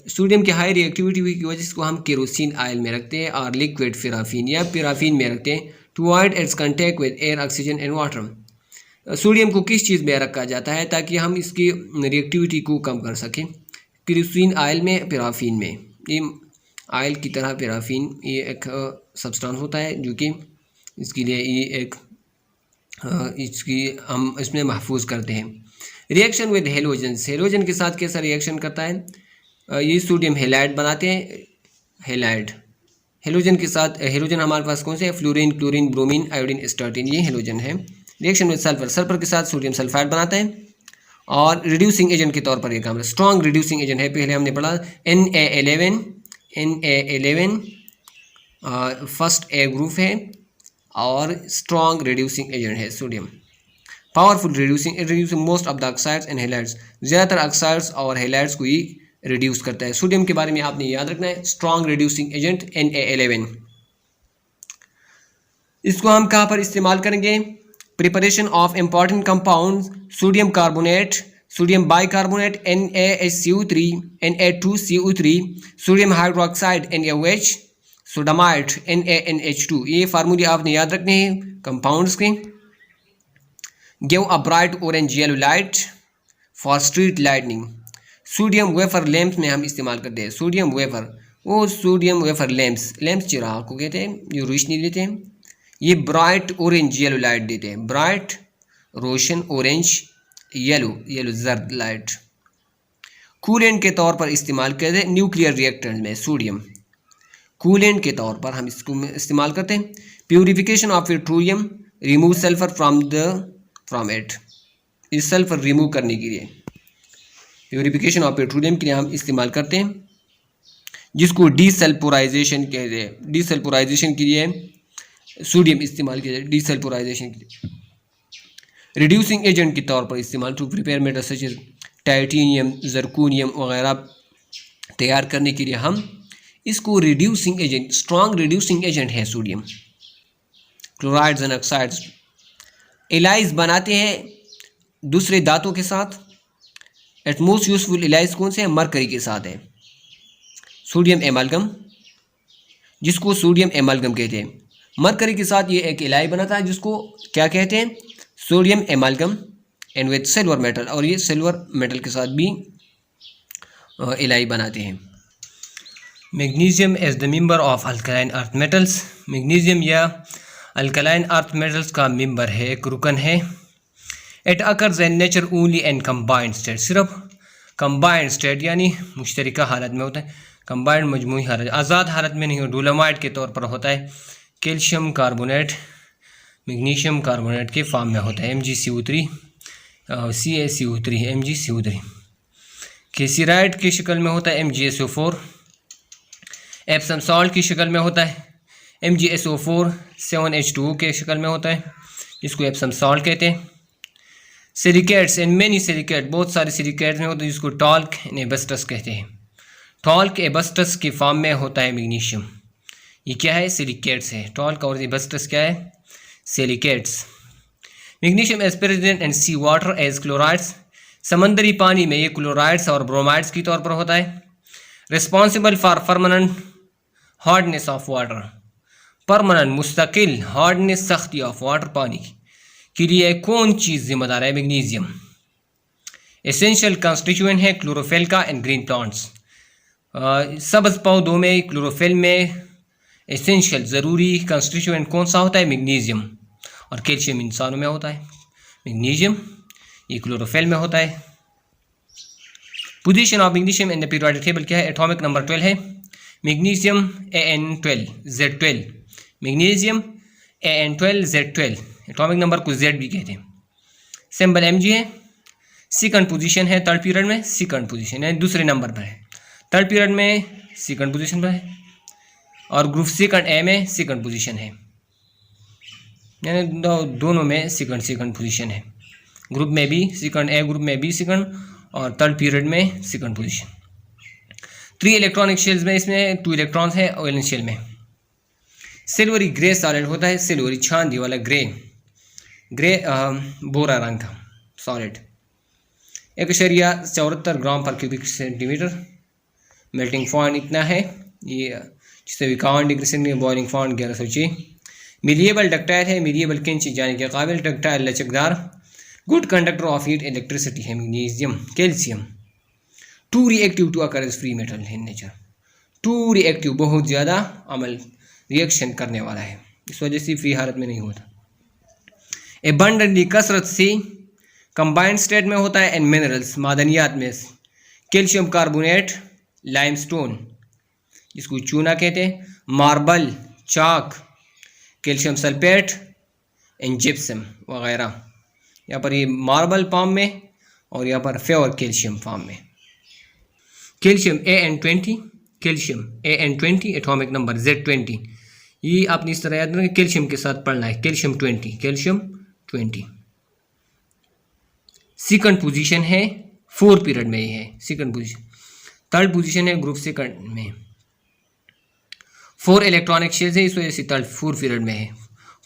Speaker 1: sodium की हाई रिएक्टिविटी की वजह से इसको हम केरोसिन ऑयल में रखते हैं और लिक्विड पैराफिन या पैराफिन में रखते हैं to avoid its contact with air, oxygen and water. Sodium को किस चीज़ में रखा जाता है ताकि हम इसकी रिएक्टिविटी को कम कर सकें? केरोसिन ऑयल में, पैराफिन में। ये ऑयल की तरह पैराफिन ये एक सब्सटेंस होता है जो कि इसके लिए ये एक इसकी हम इसमें महफूज करते हैं। रिएक्शन विद हेलोजन, हेलोजन के साथ कैसा रिएक्शन करता है? ये सोडियम हेलाइड बनाते हैं। हेलोजन के साथ, हेलोजन हमारे पास कौन से है? Fluorine, chlorine, bromine, iodine, starting, ये हेलोजन है। रिएक्शन विद सल्फर, सल्फर के साथ सोडियम सल्फाइड बनाता है और रिड्यूसिंग एजेंट के तौर पर ये काम है। स्ट्रॉन्ग रिड्यूसिंग एजेंट है। पहले हमने पढ़ा Na11 Na11 first A group है और स्ट्रॉन्ग रिड्यूसिंग एजेंट है sodium. Powerful reducing most of the oxides and halides, ज़्यादातर ऑक्साइड्स और हैलाइड्स को ही रिड्यूस करता है। सोडियम के बारे में आपने याद रखना है, स्ट्रॉन्ग रिड्यूसिंग एजेंट Na11। इसको हम कहाँ पर इस्तेमाल करेंगे? Preparation of important compound sodium carbonate, sodium bicarbonate NaHCO3, Na2CO3, sodium hydroxide NaOH, सोडामाइट NaNH2। ये फार्मूले आपने याद रखने हैं कंपाउंड्स के। Give a bright orange yellow light for street lightning, sodium wafer lamps में हम इस्तेमाल करते हैं। सोडियम वेफर, वो सोडियम वेफर लैंप्स चिराग को कहते हैं जो रोशनी देते हैं। ये ब्राइट ऑरेंज येलो लाइट देते हैं, ब्राइट रोशन ऑरेंज येलो जर्द लाइट। कूलेंट के तौर पर इस्तेमाल करते हैं न्यूक्लियर रिएक्टर में। सोडियम कूलेंट के तौर पर हम इसको इस्तेमाल करते हैं। Purification of petroleum, remove sulphur from it, इस सल्फर रिमूव करने के लिए प्यूरिफिकेशन ऑफ पेट्रोलियम के लिए हम इस्तेमाल करते हैं, जिसको डीसल्फोराइजेशन कहते हैं। डीसल्फोराइजेशन के लिए सोडियम इस्तेमाल किया जाए, डीसल्फोराइजेशन के लिए। रिड्यूसिंग एजेंट के तौर पर इस्तेमाल to prepare metal such as titanium, zirconium वगैरह तैयार करने के लिए हम इसको reducing agent, strong reducing agent है sodium. Chlorides and oxides, alloys बनाते हैं दूसरे धातुओं के साथ। एट मोस्ट यूजफुल एलाइज कौन से हैं? मरकरी के साथ है सोडियम एमालगम, जिसको सोडियम एमालगम कहते हैं। मरकरी के साथ ये एक एलाई बनाता है जिसको क्या कहते हैं? Sodium एमालगम। And with silver metal, और ये सिल्वर मेटल के साथ भी एलाई बनाते हैं। Magnesium as the member of alkaline earth metals, magnesium या अल्कलाइन अर्थ मेटल्स का मेंबर है, एक रुकन है। It occurs in nature only in combined state, सिर्फ कंबाइंड स्टेट यानी मुश्तरका हालत में होता है, कंबाइंड मजमूई हालत, आज़ाद हालत में नहीं हो। डोलोमाइट के तौर पर होता है। कैल्शियम कार्बोनेट मैग्नीशियम कार्बोनेट के फॉर्म में होता है, MgCO3 CaCO3 MgCO3। केसिराइड की शक्ल में होता है, MgSO4। एप्सम सॉल्ट की शक्ल में होता है, MgSO4 7H2O के शक्ल में होता है, जिसको एप्सम सॉल्ट कहते हैं। सिलिकेट्स एंड मेनी सिलिकेट, बहुत सारे सिलिकेट्स में होते हैं, जिसको टॉल्क एंड एबस्टस कहते हैं। टॉल्क एबस्टस के फॉर्म में होता है मैग्नीशियम। ये क्या है? सिलिकेट्स है। टॉल्क और एबस्टस क्या है? Silicates. Magnesium as present and sea water as chlorides, समंदरी पानी में ये क्लोराइड्स और ब्रोमाइड्स के तौर पर होता है। Responsible for permanent hardness of water, permanent मुस्तकिल हार्डनेस सख्ती ऑफ वाटर, पानी के लिए कौन चीज़ जिम्मेदार है? मैग्नीशियम। एसेंशियल कंस्टिट्यूएंट है क्लोरोफिल का एंड ग्रीन प्लांट्स, सब्ज़ पौधों में क्लोरोफिल में एसेंशियल ज़रूरी कंस्टिट्यूएंट कौन सा होता है? मैग्नीशियम। और कैल्शियम इंसानों में होता है, मैग्नीशियम ये क्लोरोफिल में होता है। Position of magnesium in the periodic table क्या है? एटॉमिक नंबर 12 है। Magnesium AN12 Z12, magnesium AN12 Z12, atomic number को Z भी कहते हैं। सिंबल Mg है। सेकंड पोजीशन है थर्ड पीरियड में, सेकंड पोजीशन है, दूसरे नंबर पर है। थर्ड पीरियड में सेकंड पोजीशन पर है, और ग्रुप सेकंड ए में सेकंड पोजीशन है, यानी दोनों में सेकंड पोजीशन है। ग्रुप में भी सेकंड, ए ग्रुप में भी सेकंड, और थर्ड पीरियड में सेकंड पोजीशन। 3 इलेक्ट्रॉनिक शेल्स में इसमें 2 इलेक्ट्रॉन्स हैं वैलेंस शेल में। सिल्वरी ग्रे सॉलिड होता है, सिल्वरी चांदी वाला ग्रे बोरा रंग का सॉलिड। 1.74 ग्राम पर क्यूबिक सेंटीमीटर। मेल्टिंग पॉइंट इतना है, ये जिससे 51 degree centigrade, boiling point 1106। Malleable ductile है, मिलिएबल खींचे जाने के काबिल, डक्टाइल लचकदार, good conductor of heat electricity है magnesium. Calcium too reactive to occur as free metal in nature, too reactive बहुत ज़्यादा अमल रिएक्शन करने वाला है, इस वजह से फ्री हालत में नहीं होता। एबंडेंटली कसरत से कंबाइंड स्टेट में होता है। एंड मिनरल्स मादनियात में कैल्शियम कार्बोनेट, लाइमस्टोन जिसको चूना कहते हैं, marble chalk, calcium sulphate and gypsum वगैरह। यहाँ पर ये मार्बल फॉर्म में और यहाँ पर फेवर कैल्शियम फॉर्म में। Calcium AN20 calcium AN20 atomic number Z20, ये आपने इस तरह याद रखना, कैल्शियम के साथ पढ़ना है, कैल्शियम 20। सेकंड पोजीशन है 4 पीरियड में, ये है सेकंड पोजीशन। थर्ड पोजीशन है ग्रुप सेकंड में, 4 इलेक्ट्रॉनिक शेल्स है, इस वजह से थर्ड 4 पीरियड में है।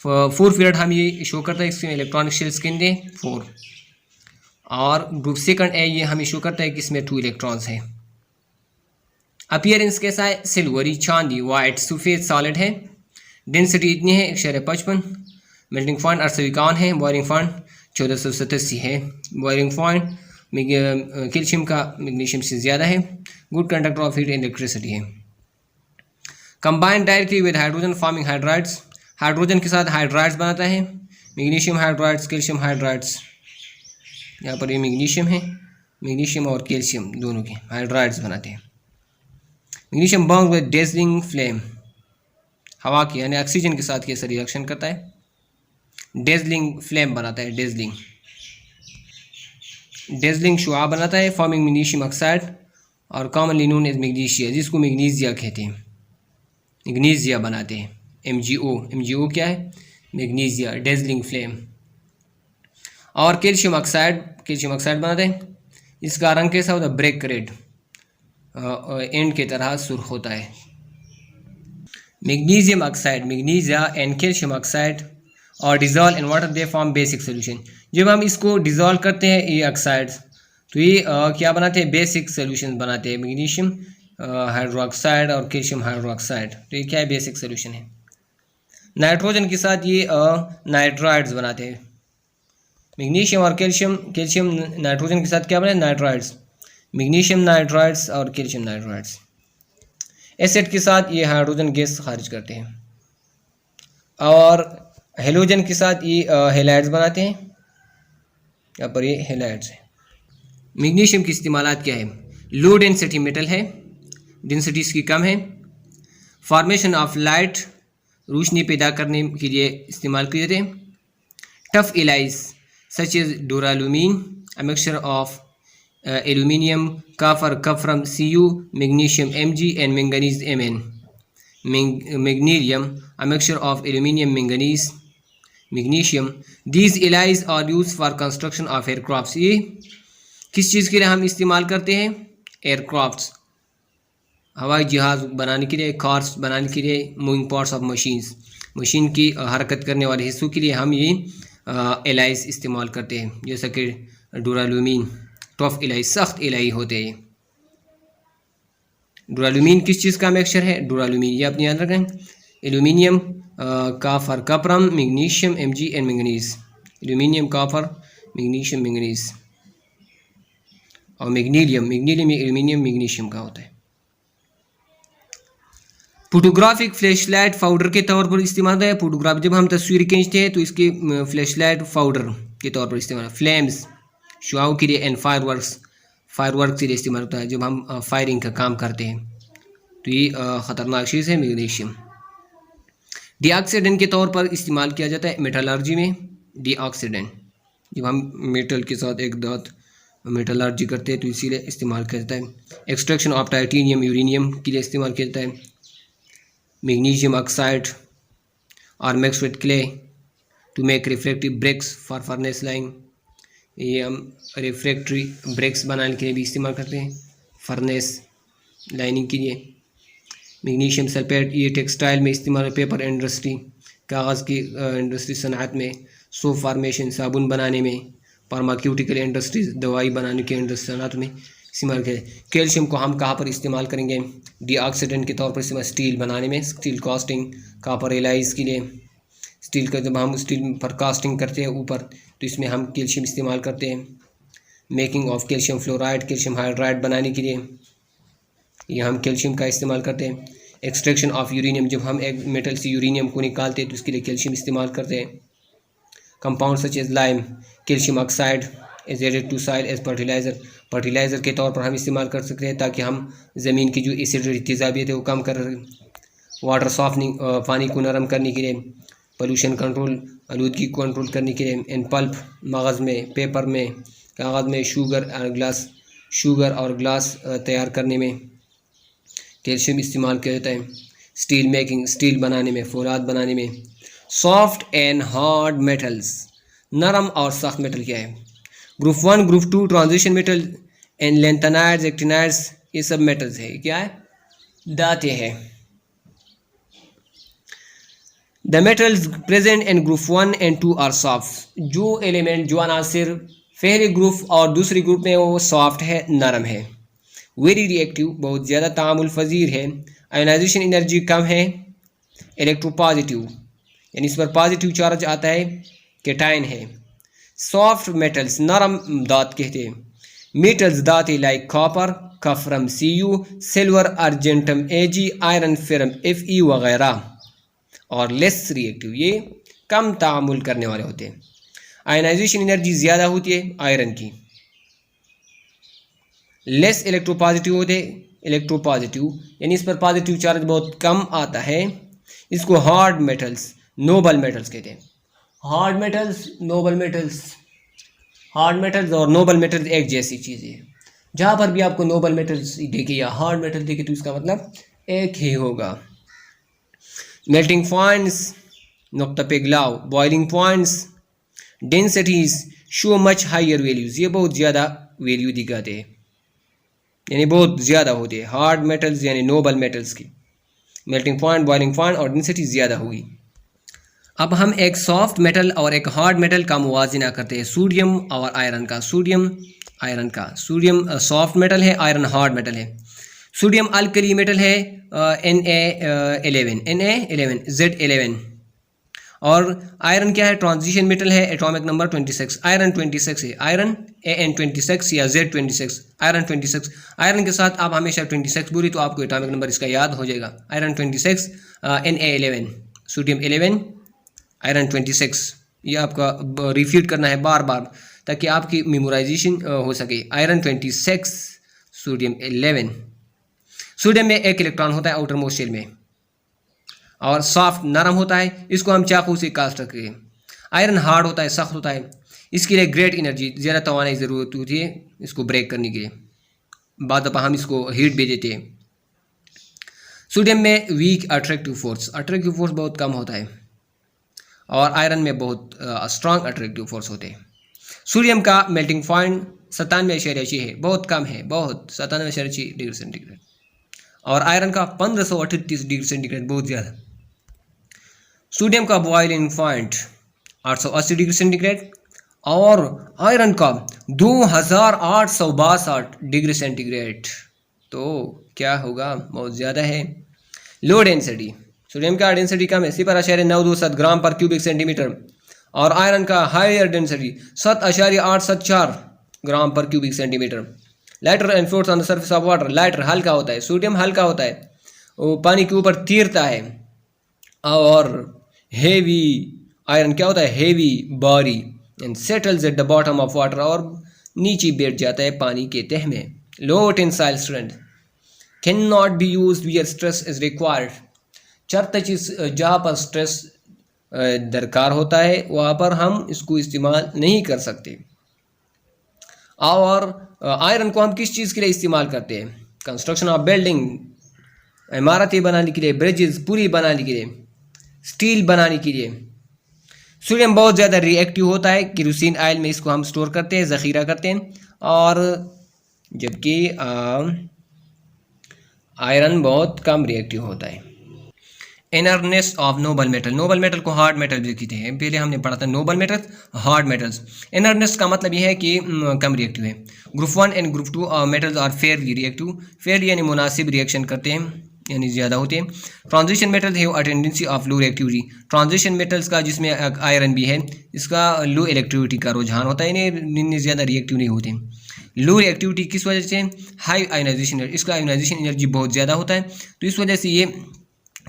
Speaker 1: 4 पीरियड हम ये शो करता है, इसमें इलेक्ट्रॉनिक शेल्स कितने 4, और ग्रुप सेकंड है ये हमें शो करता है कि इसमें 2 इलेक्ट्रॉन्स है। अपीयरेंस कैसा है, सिल्वरी चांदी वाइट सफ़ेद सॉलिड है। डेंसिटी इतनी है 155, मेल्टिंग पॉइंट 851 है, बॉइलिंग पॉइंट 1487 है। बॉइलिंग पॉइंट कैल्शियम का मैग्नीशियम से ज़्यादा है। Good conductor of heat electricity है। Combine directly with hydrogen forming hydrides, hydrogen के साथ हाइड्राइड्स बनाता है, मैग्नीशियम हाइड्राइड्स, कैल्शियम हाइड्राइड्स। यहाँ पर ये मैग्नीशियम है, मैग्नीशियम और कैल्शियम दोनों के हाइड्राइड्स बनाते हैं। Magnesium Burns with dazzling flame, हवा की यानी ऑक्सीजन के साथ कैसे रिएक्शन करता है, डेजलिंग फ्लेम बनाता है, डेजलिंग शुआ बनाता है, फॉर्मिंग मैग्नीशियम ऑक्साइड और कॉमनली नोन एज मैग्नीशिया, जिसको मैग्नीशिया कहते हैं, मैग्नीशिया बनाते हैं। MgO क्या है, मैग्नीशिया, डेजलिंग फ्लेम। और कैल्शियम ऑक्साइड बनाते हैं, इसका रंग कैसा होता है, ब्रेक रेड, एंड की तरह सुर्ख होता है। Magnesium oxide, magnesia and calcium oxide और dissolve in water, they form basic solution. जब हम इसको डिजॉल्व करते हैं ये ऑक्साइड्स, तो ये क्या बनाते हैं, बेसिक सोल्यूशन बनाते हैं। मैग्नीशियम हाइड्रोक्साइड और कैल्शियम हाइड्रोक्साइड, तो ये क्या है, बेसिक सोल्यूशन है। नाइट्रोजन के साथ ये नाइट्राइड्स बनाते हैं। मैग्नीशियम और कैल्शियम नाइट्रोजन के साथ क्या बनाते हैं, नाइट्राइड्स, मैग्नीशियम नाइट्राइड्स और कैल्शियम नाइट्राइड्स। एसिड के साथ ये हाइड्रोजन गैस खारिज करते हैं। और हेलोजन के साथ ये हेलाइड्स बनाते हैं, यहाँ पर ये हेलाइड्स है। मैग्नीशियम की इस्तेमालात क्या है, लो डेंसिटी मेटल है, डेंसिटी इसकी कम है। फॉर्मेशन ऑफ लाइट, रोशनी पैदा करने के लिए इस्तेमाल किए जाते हैं। Tough alloys such as duralumin, a mixture of aluminium, copper come from Cu, magnesium Mg and manganese Mn. Magnesium, a mixture of aluminium, manganese, magnesium. These alloys are used for construction of aircrafts. ये किस चीज़ के लिए हम इस्तेमाल करते हैं, aircrafts, हवाई जहाज़ बनाने के लिए, कार्स बनाने के लिए, moving parts of machines, machine की हरकत करने वाले हिस्सों के लिए हम ये एलाइज इस्तेमाल करते हैं, जैसा कि डोरालुमीन, टफ एलाई, सख्त एलाई होते हैं। डोरालुमीन किस चीज़ का मिक्सचर है, डोरालुमीन, ये अपने याद रखें। Aluminium, copper, cuprum, magnesium Mg and manganese, aluminium, copper, magnesium, manganese. और मैग्नीलियम एल्यूमिनियम मैग्नीशियम का होता है। फोटोग्राफिक फ्लैशलाइट पाउडर के तौर पर इस्तेमाल होता है। फोटोग्राफ जब हम तस्वीर खींचते हैं तो इसके फ्लैशलाइट पाउडर के तौर पर इस्तेमाल, फ्लेम्स शुआओं के लिए एंड फायरवर्क के लिए इस्तेमाल होता है। जब हम फायरिंग का काम करते हैं तो ये ख़तरनाक चीज़ है मैग्नीशियम। डीऑक्सीडेंट के तौर पर इस्तेमाल किया जाता है मेटलर्जी में। डीऑक्सीडेंट जब हम मेटल के साथ एक दांत मेटलर्जी करते हैं तो इसीलिए इस्तेमाल किया जाता है। एक्सट्रैक्शन ऑफ टाइटेनियम, यूरेनियम के लिए इस्तेमाल किया जाता है। मैग्नीशियम ऑक्साइड और mix with clay to make reflective bricks for furnace line, ये हम रिफ्रैक्टरी ब्रिक्स बनाने के लिए भी इस्तेमाल करते हैं, फर्नेस लाइनिंग के लिए। मैग्नीशियम सल्फेट ये टेक्सटाइल में इस्तेमाल, पेपर इंडस्ट्री, कागज़ की इंडस्ट्री सनअत में, सोप फार्मेशन, साबुन बनाने में, फार्माक्यूटिकल इंडस्ट्रीज, दवाई बनाने की इंडस्ट्री सनअत में इस्तेमाल करें। कैल्शियम को हम कहाँ पर इस्तेमाल करेंगे, डीऑक्सीडेंट के तौर पर इस्तेमाल, स्टील बनाने में, स्टील कास्टिंग, कॉपर एलाइज के लिए। स्टील का जब हम स्टील पर कास्टिंग करते हैं ऊपर तो इसमें हम कैल्शियम इस्तेमाल करते हैं। Making of calcium fluoride, calcium hydride बनाने के लिए ये हम कैल्शियम का इस्तेमाल करते हैं। एक्सट्रैक्शन ऑफ यूरेनियम, जब हम एक मेटल से यूरेनियम को निकालते हैं तो उसके लिए कैल्शियम इस्तेमाल करते हैं। Compound such as lime, calcium oxide as added to soil as fertiliser के तौर पर हम इस्तेमाल कर सकते हैं ताकि हम ज़मीन की जो एसिडिटी तेज़ाबियत है वो कम कर सकें। वाटर सॉफ्टनिंग, पानी को नरम करने के लिए। पोल्यूशन कंट्रोल, आलूदगी को कंट्रोल करने के लिए। इन पल्प, मगज़ में, पेपर में, कागज़ में, शुगर और ग्लास तैयार करने में। कैल्शियम इस्तेमाल किया जाता है स्टील मेकिंग, स्टील बनाने में, फौलाद बनाने में। सॉफ्ट एंड हार्ड मेटल्स, नरम और सख्त मेटल क्या है? Group 1 group 2 transition metal and lanthanides, actinides, ये सब मेटल्स है। क्या है? दाते हैं। The metals present in group 1 and 2 are soft, जो एलिमेंट, जो अनासिर पहले ग्रुप और दूसरे ग्रुप में वो सॉफ्ट है, नरम है। वेरी रिएक्टिव, बहुत ज़्यादा तामुल फजीर है। आयोनाइजेशन एनर्जी कम है। इलेक्ट्रोपॉजिटिव, यानी इस पर पॉजिटिव चार्ज आता है, कैटायन है। सॉफ्ट मेटल्स, नरम दात कहते हैं। Metals that like copper, cuprum Cu, silver argentum Ag, iron ferrum Fe वगैरह। और लेस रिएक्टिव, ये कम तामुल करने वाले होते हैं। आयनाइजेशन एनर्जी ज़्यादा होती है आयरन की। लेस इलेक्ट्रोपॉजिटिव होते, इलेक्ट्रोपॉजिटिव यानी इस पर पॉजिटिव चार्ज बहुत कम आता है। इसको हार्ड मेटल्स, नोबल मेटल्स कहते हैं। Hard metals, noble metals, hard metals और नोबल मेटल्स एक जैसी चीज़ है। जहाँ पर भी आपको नोबल मेटल्स देखे या हार्ड मेटल देखे तो इसका मतलब एक ही होगा। मेल्टिंग पॉइंट्स, नुक्ता पे गिलाव, boiling points, densities show much higher values, ये बहुत ज़्यादा वैल्यू दिखाते हैं, यानी बहुत ज़्यादा होती है हार्ड मेटल्स यानी नोबल मेटल्स की। मेल्टिंग पॉइंट, बॉइलिंग पॉइंट और डेंसिटी ज़्यादा होगी। अब हम एक सॉफ्ट मेटल और एक हार्ड मेटल का मुवाजना करते हैं, सोडियम और आयरन का। सोडियम, आयरन का। सोडियम सॉफ्ट मेटल है, आयरन हार्ड मेटल है। सोडियम अल्कली मेटल है, Na11 Z11। और आयरन क्या है? ट्रांजिशन मेटल है, एटॉमिक नंबर 26, आयरन 26 है। आयरन An26 या Z26, आयरन 26। आयरन के साथ आप हमेशा 26 बोली तो आपको एटॉमिक नंबर इसका याद हो जाएगा। Iron 26, Na11, sodium 11, iron 26। ये आपका रिपीट करना है बार बार ताकि आपकी मेमोराइजेशन हो सके। Iron 26, sodium 11। सोडियम में एक इलेक्ट्रॉन होता है आउटर मोस्ट शेल में और सॉफ्ट, नरम होता है, इसको हम चाकू से काट सकते हैं। आयरन हार्ड होता है, सख्त होता है, इसके लिए ग्रेट एनर्जी, ज़्यादा तवानाई ज़रूरत होती है इसको ब्रेक करने के लिए। बाद दफ़ा हम इसको हीट भी देते हैं। सोडियम में weak attractive force, attractive force बहुत कम होता है और आयरन में बहुत स्ट्रॉन्ग अट्रैक्टिव फोर्स होते हैं। सोडियम का मेल्टिंग पॉइंट 97.6 है, बहुत कम है, बहुत 97.6 डिग्री सेंटीग्रेड। और आयरन का 1538 डिग्री सेंटीग्रेड, बहुत ज़्यादा। सोडियम का बॉइलिंग पॉइंट 880 डिग्री सेंटीग्रेड और आयरन का 2862 डिग्री सेंटीग्रेड। तो क्या होगा? बहुत ज़्यादा है। लो डेंसिटी, सोडियम का डेंसिटी कम है, 0.927 ग्राम पर क्यूबिक सेंटीमीटर। और आयरन का हायर डेंसिटी 7.874 ग्राम पर cubic centimetre. Lighter and floats on the surface of water, lighter हल्का होता है, सोडियम हल्का होता है, वो पानी के ऊपर तैरता है। और हेवी आयरन क्या होता है? हेवी, भारी, and settles at the bottom of water, और नीचे बैठ जाता है पानी के तह में। Low tensile strength, can not be used where stress is required. चरता चीज जहाँ पर स्ट्रेस दरकार होता है वहाँ पर हम इसको इस्तेमाल नहीं कर सकते। और आयरन को हम किस चीज़ के लिए इस्तेमाल करते हैं? कंस्ट्रक्शन ऑफ बिल्डिंग, इमारतें बनाने के लिए, ब्रिजेस, पुली बनाने के लिए, स्टील बनाने के लिए। सोडियम बहुत ज़्यादा रिएक्टिव होता है, केरोसिन ऑयल में इसको हम स्टोर करते हैं, ज़ख़ीरा करते हैं। और जबकि आयरन बहुत कम रिएक्टिव होता है। Inertness of noble metal, noble metal को हार्ड मेटल भी कहते हैं। पहले हमने पढ़ा था noble metal, hard metals. Inertness का मतलब यह है कि कम रिएक्टिव है। Group 1 and group 2 metals are fairly reactive, fairly यानी मुनासिब रिएक्शन करते हैं, यानी ज़्यादा होते हैं। Transition metals have a tendency of low reactivity, transition metals का जिसमें आयरन भी है इसका लो इलेक्ट्रिविटी का रुझान होता है, यानी ज़्यादा रिएक्टिव नहीं होते। लो रिएक्टिविटी किस वजह से? हाई आयोनाइजेशन, इसका आयोनाइजेशन एनर्जी बहुत ज़्यादा होता है, तो इस वजह से ये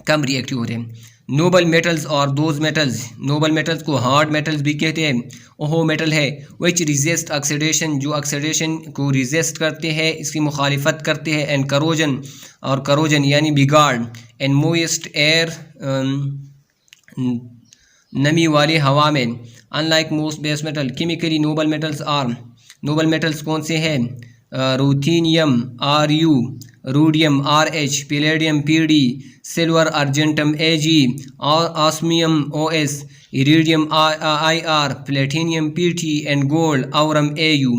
Speaker 1: कम रिएक्टिव होते हैं। नोबल मेटल्स और दोज मेटल्स, नोबल मेटल्स को हार्ड मेटल्स भी कहते हैं। ओहो मेटल है विच रिजेस्ट ऑक्सीडेशन, जो ऑक्सीडेशन को रिजेस्ट करते हैं, इसकी मुखालिफत करते हैं। एंड करोजन, और करोजन यानी बिगाड़। एंड मोइस्ट एयर, नमी वाली हवा में। Unlike most base metal, chemically noble metals are, noble metals कौन से हैं? Ruthenium, Ru, rhodium RH, palladium PD, silver argentum AG, osmium OS, iridium IR, platinum PT and gold aurum AU.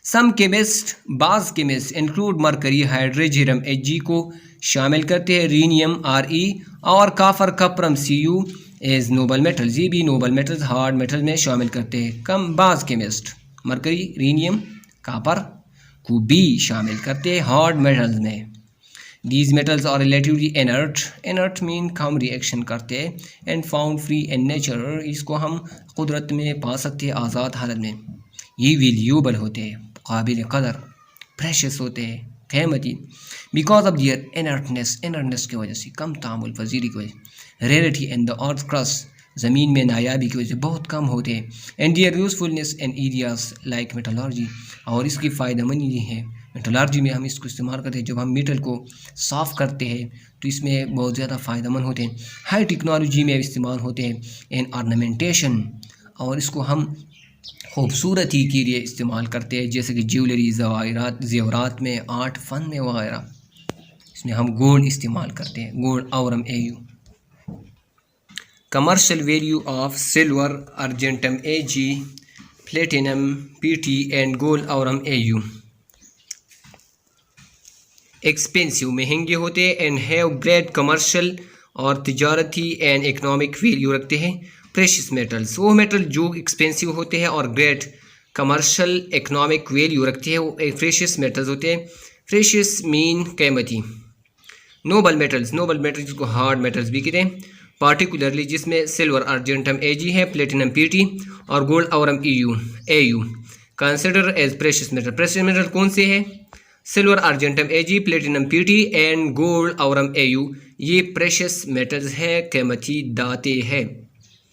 Speaker 1: Some chemist बाज़ chemist include mercury hydrargyrum Hg को शामिल करते हैं, rhenium RE और copper cuprum Cu as noble metals, ये भी noble metals hard metal में शामिल करते हैं। कम बाज़ केमिस्ट मरकरी, रीनियम, कापर को भी शामिल करते हैं हार्ड मेटल्स में। These metals are relatively inert, inert mean कम रिएक्शन करते हैं, and found free in nature, इसको हम कुदरत में पा सकते हैं आज़ाद हालत में। ये वैल्यूएबल होते हैं, काबिल कदर, प्रेशियस होते हैं, क़ीमती, because of their inertness, inertness की वजह से, कम तामुल पजीरी की वजह से, rarity in the earth crust, ज़मीन में नायाबी की वजह से बहुत कम होते हैं, and their usefulness in areas like metallurgy, और इसकी फ़ायदेमंदी है मेटलर्जी में हम इसको इस्तेमाल करते हैं। जब हम मेटल को साफ़ करते हैं तो इसमें बहुत ज़्यादा फ़ायदेमंद होते हैं। हाई टेक्नोलॉजी में इस्तेमाल होते हैं, इन ऑर्नामेंटेशन, और इसको हम खूबसूरती के लिए इस्तेमाल करते हैं, जैसे कि ज्वेलरी, ज़ेवरात में, आर्ट फन में वगैरह, इसमें हम गोल्ड इस्तेमाल करते हैं, gold aurum AU। Commercial value of silver argentum AG, platinum PT and gold aurum AU। Expensive, महंगे होते हैं, एंड हैव ग्रेट कमर्शियल और तिजारती एंड इकनॉमिक वैल्यू रखते हैं। प्रेशियस मेटल्स, वो मेटल जो एक्सपेंसिव होते हैं और ग्रेट कमर्शियल इकनॉमिक वैल्यू रखते हैं, वो प्रेशियस मेटल्स होते हैं। प्रेशियस मीन क़ीमती। नोबल मेटल्स, नोबल मेटल्स को हार्ड मेटल्स भी कहते हैं, पार्टिकुलरली जिसमें सिल्वर अर्जेंटम AG है, प्लेटिनम PT और gold aurum AU consider as precious metal. Precious metal कौन से हैं? Silver argentum AG, platinum PT and gold aurum AU, ये प्रेशियस मेटल्स है, क़ीमती दाते हैं।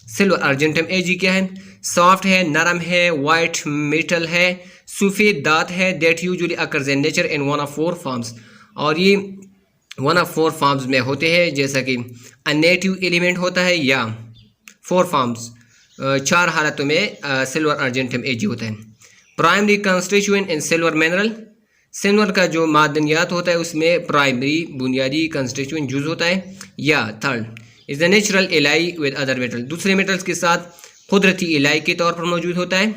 Speaker 1: सिल्वर अर्जेंटम AG क्या है? सॉफ्ट है, नरम है, वाइट मेटल है, सफ़ेद दात है, that usually occurs in nature in one of 4 forms, और ये 1 of 4 फॉर्म्स में होते हैं, जैसा कि अनेटिव एलिमेंट होता है, या 4 फॉर्म्स, 4 हालतों में सिल्वर अर्जेंटम AG होता है। प्राइमरी कंस्टिट्यूएंट इन सिल्वर मिनरल, सिल्वर का जो मादनियात होता है उसमें प्राइमरी बुनियादी कंस्टिट्यूएंट जुज़ होता है, या third is the natural ally with other metal, दूसरे मेटल्स के साथ कुदरती एलाई के तौर पर मौजूद होता है।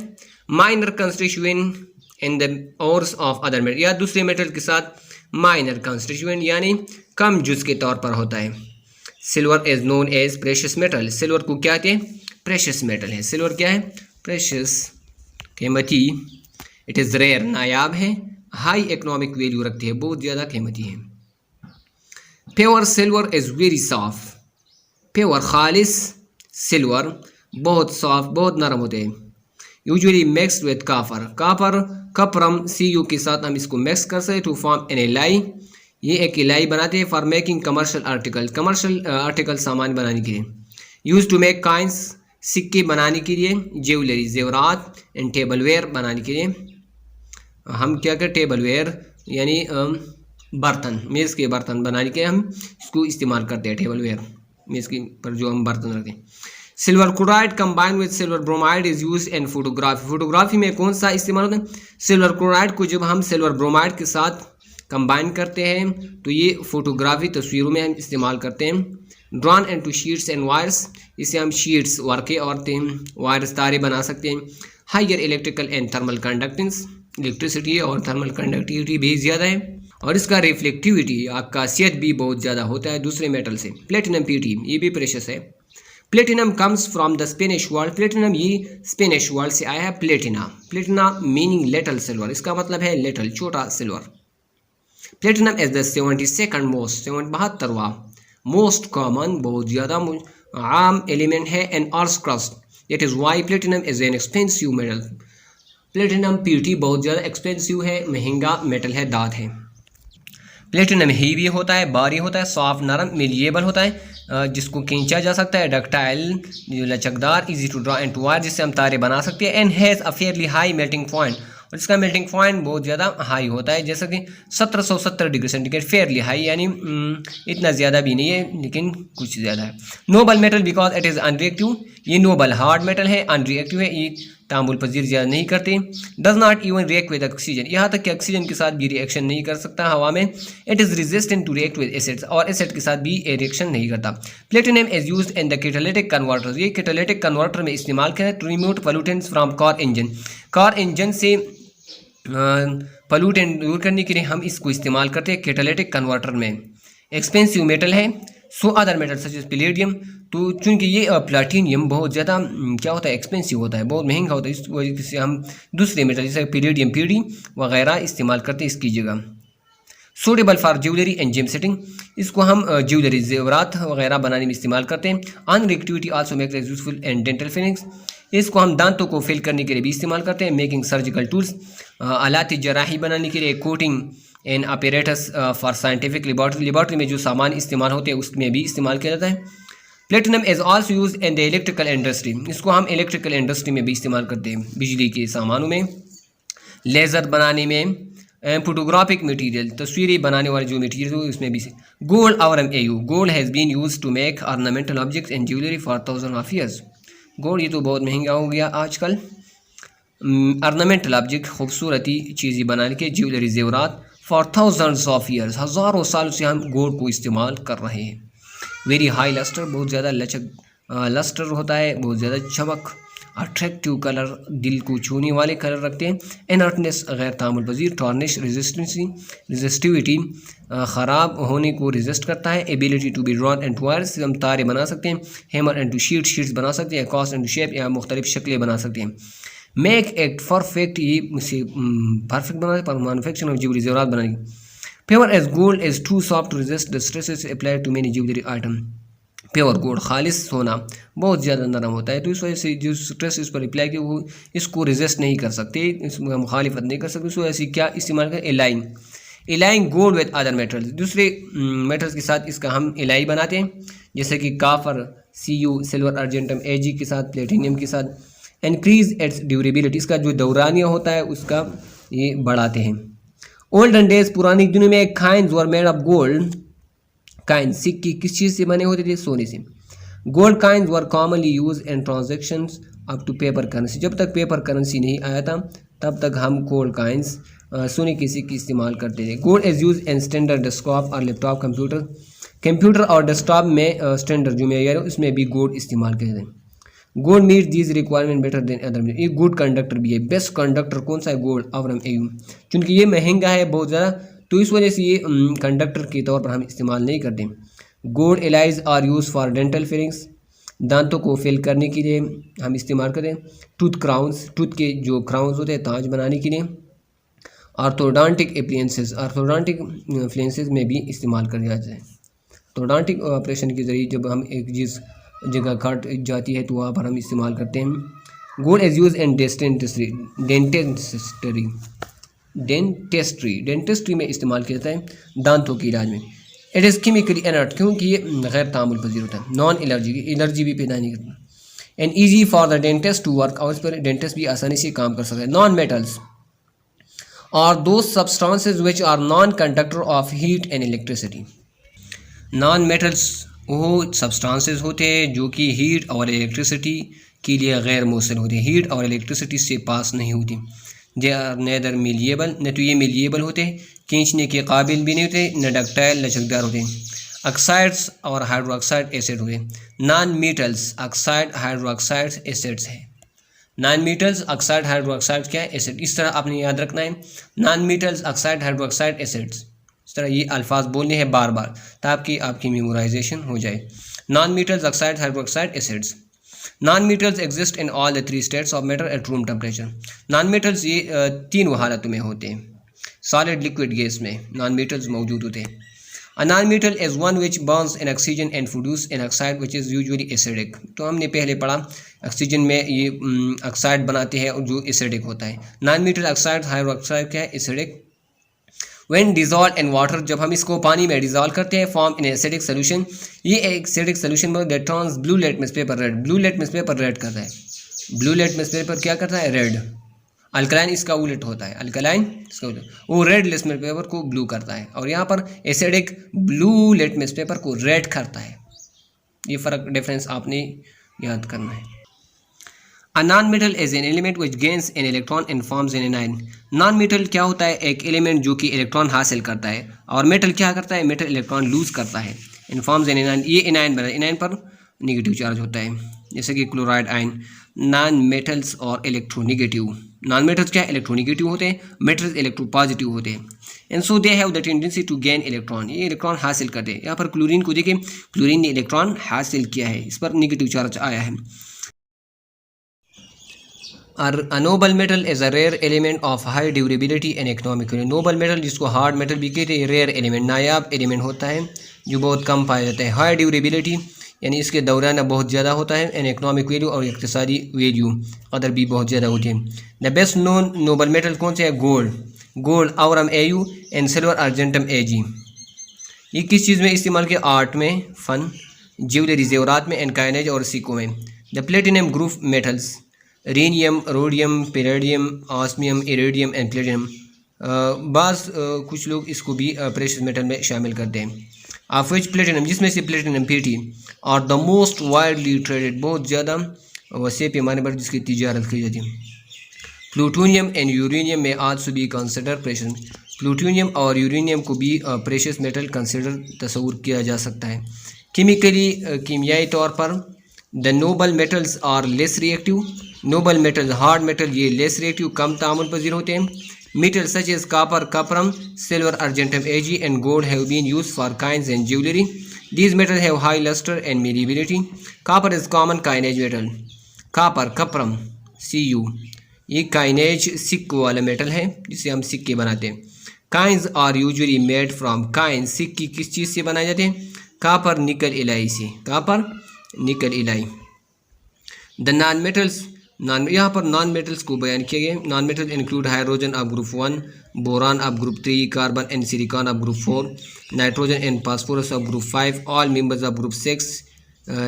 Speaker 1: Minor constituent in the ores of other metal, या दूसरे मेटल के साथ माइनर कंस्टिट्यूएंट यानी कम जुज़ के तौर पर होता है। Silver is known as precious metal, silver को क्या कहते हैं? प्रेशियस मेटल है। सिल्वर क्या है? प्रेशियस, कीमती। इट इज़ रेयर, नायाब है। हाई इकोनॉमिक वैल्यू रखते हैं, बहुत ज़्यादा कीमती है। Pure silver is very soft, pure खालिस सिल्वर बहुत सॉफ्ट, बहुत नरम होते हैं। Usually mixed with copper, copper cuprum Cu के साथ हम इसको मिक्स कर सकते टू फॉर्म एन एलाई, ये एक इलाई बनाते हैं for making commercial article, commercial article सामान बनाने के लिए। यूज टू मेक कॉइन्स, सिक्के बनाने के लिए, ज्वेलरी ज़ेवरात, एंड टेबल वेयर बनाने के लिए। हम क्या करें? टेबल वेयर यानी बर्तन, मेज़ के बर्तन बनाने के हम इसको इस्तेमाल करते हैं, टेबल वेयर, मेज़ के पर जो हम बर्तन रखते हैं। Silver chloride combine with silver bromide is use in photography, photography में कौन सा इस्तेमाल होता है? सिल्वर क्लोराइड को जब हम सिल्वर ब्रोमाइड के साथ कंबाइन करते हैं तो ये फोटोग्राफी तस्वीरों में हम इस्तेमाल करते हैं। Drawn into sheets and wires, इससे हम शीट्स वर्के और वायर्स तारे बना सकते हैं। Higher electrical and thermal conductance, electricity और थर्मल कंडक्टिविटी भी ज़्यादा है, और इसका रिफ्लेक्टिविटी आकाशियत भी बहुत ज़्यादा होता है दूसरे मेटल से। प्लेटिनम PT ये भी प्रेशियस है। Platinum comes from the Spanish world, platinum ये स्पेनिश वर्ल्ड से आया है। Platina, platina meaning little silver, इसका मतलब है लिटिल, छोटा silver. Platinum is the 72nd most, 72वां मोस्ट कॉमन, बहुत ज़्यादा आम एलिमेंट है in earth crust, that is why platinum is an expensive metal. Platinum PT बहुत ज़्यादा एक्सपेंसिव है, महंगा मेटल है, दात है। प्लेटिनम हेवी होता है, भारी होता है, सॉफ्ट नरम, मेलिएबल होता है, जिसको खींचा जा सकता है, डक्टाइल लचकदार, easy to draw and to wire, जिससे हम तारे बना सकते हैं। And has a fairly high melting point, और इसका मेल्टिंग पॉइंट बहुत ज़्यादा हाई होता है, जैसे कि 1770 डिग्री सेंटीग्रेड। फेयरली हाई यानी इतना ज़्यादा भी नहीं है लेकिन कुछ ज़्यादा है। Nobel metal because it is unreactive, ये नोबल हार्ड मेटल है, अनरिएक्टिव है, ये तामुल पजीर ज़्यादा नहीं करते। Does not even react with oxygen, यहाँ तक कि ऑक्सीजन के साथ भी रिएक्शन नहीं कर सकता हवा में। It is resistant to react with acids, और एसिड के साथ भी रिएक्शन नहीं करता। Platinum is used in the catalytic converter, ये कैटालिटिक कन्वर्टर में इस्तेमाल किया है। To remove pollutants from car engine, car engine से पोल्यूटेंट दूर करने के लिए हम इसको इस्तेमाल करते हैं कैटालिटिक कन्वर्टर में। एक्सपेंसिव मेटल है। So other metal such as palladium, तो चूँकि ये प्लाटिनियम बहुत ज़्यादा क्या होता है, एक्सपेंसिव होता है, बहुत महंगा होता है, इस वजह से हम दूसरे मेटल जैसे पैलेडियम पीडी वगैरह इस्तेमाल करते हैं इसकी जगह। Suitable for jewellery and gem setting, इसको हम ज्वेलरी जेवरात वगैरह बनाने में इस्तेमाल करते हैं। Unreactivity also makes it useful in dental fillings, इसको हम दांतों को फिल करने के लिए भी इस्तेमाल करते हैं। मेकिंग सर्जिकल टूल्स, आलात जराही बनाने के लिए। Coating and apparatus for scientific laboratory में जो सामान इस्तेमाल होते हैं उसमें भी इस्तेमाल किया जाता है। Platinum is also use in the electrical industry, इसको हम इलेक्ट्रिकल इंडस्ट्री में भी इस्तेमाल करते हैं, बिजली के सामानों में, लेज़र बनाने में, फोटोग्राफिक मटीरियल, तस्वीरें बनाने वाले जो मटीरियल हो उसमें भी। गोल्ड और AU, gold has been use to make ornamental objects and jewellery for 1000 of years. Gold ये तो बहुत महंगा हो गया आजकल। ऑर्नामेंटल ऑब्जेक्ट, खूबसूरती चीज़ें बनाने के, ज्वेलरी जेवरात फॉर 1000 ऑफ ईयर्स, हज़ारों सालों से हम गोल्ड को इस्तेमाल कर रहे हैं। वेरी हाई लस्टर, बहुत ज़्यादा लचक लस्टर होता है, बहुत ज़्यादा चमक। अट्रैक्टिव कलर, दिल को छूने वाले कलर रखते हैं। इनर्टनेस, गैर तामुल पजीर। टॉर्निश, रेजिस्टिविटी, ख़राब होने को रेजिस्ट करता है। Ability to be drawn and to wires, हम तारे बना सकते हैं। हेमर एंड टू शीट्स बना सकते हैं। कॉस्ट एंड टू शेप, या मुख्तलिफ शक्लें बना सकते हैं। मेक एक्ट परफेक्ट, ये परफेक्ट बनाते पर मैनुफैक्चरिंग ऑफ ज्वेलरी जेवरात बनाने। Pure as gold is too soft to resist the stresses applied to many jewellery item, pure gold, खालिस सोना बहुत ज़्यादा नरम होता है, तो इस वजह से जो स्ट्रेस इस पर अप्लाई किया वो इसको रेजिस्ट नहीं कर सकते, इसमें मुखालिफत नहीं कर सकते। इस वजह से क्या इस्तेमाल करें, align, align gold with other metals, दूसरे मेटल्स के साथ इसका हम एलाई बनाते हैं, जैसे कि काफर, Cu, सिल्वर, अर्जेंटम, Ag के साथ, प्लेटिनियम के साथ। इंक्रीज इट्स ड्यूरेबिलिटी, इसका जो दौरानिया होता है उसका ये बढ़ाते हैं। ओल्डन डेज, पुरानी दिनों में coins were made of gold, coin सिक्के किस चीज़ से बने होते थे, सोने से। Gold coins were commonly use in transactions up to paper currency, जब तक पेपर करेंसी नहीं आया था तब तक हम गोल्ड काइंस सोने के सिक्के इस्तेमाल करते थे। Gold is use in standard desktop और लैपटॉप कंप्यूटर और डेस्कटॉप में स्टैंडर्ड जो मैं उसमें भी गोल्ड इस्तेमाल करते हैं। Gold meet these requirement better than other, ये गुड कंडक्टर भी है। बेस्ट कंडक्टर कौन सा है, गोल्ड और एयू, क्योंकि ये महंगा है बहुत ज़्यादा, तो इस वजह से ये कंडक्टर के तौर पर हम इस्तेमाल नहीं करते। Gold alloys are use for dental fillings, दांतों को फिल करने के लिए हम इस्तेमाल करते हैं। टूथ क्राउन्स, टूथ के जो क्राउन्स होते हैं ताज बनाने के लिए। ऑर्थोडोंटिक एप्लियंसेस, ऑर्थोडोंटिक एप्लियंसेस में भी इस्तेमाल कर जाता है। ऑर्थोडोंटिक ऑपरेशन के ज़रिए जब हम एक चीज़ जगह काट जाती है तो वहाँ पर हम इस्तेमाल करते हैं। Gold is use in dentistry में इस्तेमाल किया जाता है दांतों के इलाज में। इट इज़ केमिकली इनर्ट, क्योंकि ये गैर तामुल पजीर होता है। नॉन एलर्जी भी पैदा नहीं करता। And easy for the dentist to work, और इस पर डेंटिस्ट भी आसानी से काम कर सकता है। नॉन मेटल्स और दो substances which are non conductor of heat and electricity, non metals वो सब्सटेंसेस होते हैं जो कि हीट और इलेक्ट्रिसिटी के लिए गैर मौसर होते हैं, हीट और इलेक्ट्रिसिटी से पास नहीं होती। दे आर नेदर मिलिएबल, न तो ये मिलिएबल होते, खींचने के काबिल भी नहीं होते, न डक्टाइल लचकदार होते। ऑक्साइड्स और हाइड्रोक्साइड एसिड होते। Non metals oxide hydroxide acids है। नॉन मेटल्स ऑक्साइड हाइड्रोक्साइड क्या है, एसिड। इस तरह आपने याद रखना है, non metals oxide hydroxide acids, इस तरह ये अल्फाज बोलने हैं बार बार ताकि आपकी मेमोराइजेशन हो जाए। Non metals oxide hydroxide acids. Non metals exist in all the 3 states of matter at room temperature. Non metals ये 3 हालतों में होते हैं, सॉलिड, लिक्विड, गैस में नॉन मेटल्स मौजूद होते हैं। अ non metal is one which Burns in oxygen and produce in oxide which is usually acidic. तो हमने पहले पढ़ा ऑक्सीजन में ये ऑक्साइड बनाते हैं और जो एसिडिक होता है। नॉन मेटल ऑक्साइड हाइड्रोक्साइड क्या है, acidic. When dissolved in water, जब हम इसको पानी में डिजॉल्व करते हैं, फॉर्म इन एसिडिक सोल्यूशन, ये एक एसिडिक सोल्यूशन में that turns blue litmus paper red, blue litmus paper red करता है। ब्लू लिटमस पेपर क्या करता है, रेड। अल्कलाइन इसका उलट होता है, अल्कलाइन इसका उलट, वो रेड लिटमस पेपर को ब्लू करता है, और यहाँ पर एसिडिक ब्लू लिटमस पेपर को रेड करता है। ये फ़र्क डिफरेंस आपने याद करना है। अ non metal is an element which gains an electron and forms an anion. Non metal क्या होता है? एक एलिमेंट जो कि इलेक्ट्रॉन हासिल करता है, और मेटल क्या करता है? मेटल इलेक्ट्रॉन लूज करता है। इन फॉर्म्स एन एनायन, ये एनायन बना, एनायन पर नेगेटिव चार्ज होता है, जैसे कि क्लोराइड आयन। नॉन मेटल्स और इलेक्ट्रोनेगेटिव, नॉन मेटल्स क्या इलेक्ट्रोनेगेटिव होते हैं, मेटल्स इलेक्ट्रोपॉजिटिव होते हैं। And so they have the tendency to gain electron, ये इलेक्ट्रॉन हासिल करते हैं। यहाँ पर क्लोरीन को देखिए, क्लोरीन ने इलेक्ट्रॉन हासिल किया है, इस पर नेगेटिव चार्ज आया है। A noble metal is a rare element of high durability and economic value। Nobel metal जिसको हार्ड मेटल भी कहते हैं, रेयर एलिमेंट, नायाब एलिमेंट होता है जो बहुत कम पाया जाता है। हाई ड्यूरेबिलिटी यानी इसके दौराना बहुत ज़्यादा होता है, एंड इकोनॉमिक वैल्यू और इक्तिसादी वैल्यू कदर भी बहुत ज़्यादा होती है। The best known Nobel metal कौन से है? Gold, gold aurum AU and silver argentum AG। ये किस चीज़ में इस्तेमाल किया? आर्ट में, फ़न, ज्वेलरी जेवरात में, एंड काइनेज और सिक्कों में। The platinum group metals rhenium, rhodium, palladium, osmium, iridium and platinum. कुछ लोग इसको भी प्रेशियस मेटल में शामिल करते हैं। ऑफ विच प्लेटिनम, जिसमें से प्लेटिनम PT और द मोस्ट वाइडली ट्रेडेड, बहुत ज़्यादा वसी पैमाने पर जिसकी तिजारत की जाती है। प्लूटोनियम एंड यूरेनियम में also be consider precious, plutonium और यूरेनियम को भी प्रेशियस मेटल कंसिडर तस्वूर किया जा सकता है। केमिकली, कीमियाई तौर पर the noble metals are less reactive, noble metal hard metal ये लेस रिएक्टिव, कम तामुल पजीर होते हैं। Metal such as copper, cuprum, silver, argentum AG and gold have been used for coins and jewellery. These metal have high lustre and malleability. Copper is common coinage metal, copper, cuprum, CU, ये coinage सिक्कों वाला metal है जिसे हम सिक्के बनाते हैं। Coins are usually made from, Kine सिक्के किस चीज़ से बनाए जाते हैं? कापर, निकल, इलाई से, कापर, निकल, इलाई। द नॉन मेटल्स, यहाँ पर नॉन मेटल्स को बयान किया गया। Non metal include hydrogen of group 1, boron of group 3, carbon and silicon of group 4, nitrogen and phosphorus of group 5, all members of group 6,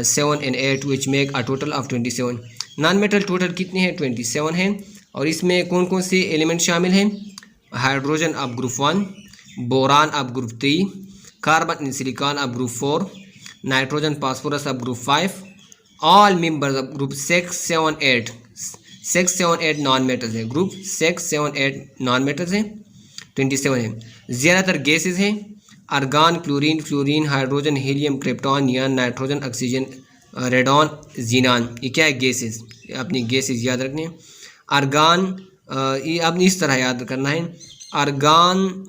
Speaker 1: 7 and 8 which make a total of 27। Non metal total कितने हैं? 27 हैं, और इसमें कौन कौन से element शामिल हैं? Hydrogen of group 1, boron of group 3, carbon and silicon of group 4, nitrogen phosphorus of group 5, all members of group 6, 7, 8, 6, 7, 8 non metals हैं। ग्रुप 6, 7, 8 नॉन मेटल्स हैं, 27 हैं। ज़्यादातर गैसेज हैं, argon, chlorine, fluorine, hydrogen, helium, krypton, neon, nitrogen, oxygen, radon, xenon. ये क्या है? Gases, अपनी gases याद रखने हैं। आर्गन, ये आपने इस तरह याद करना है। Argon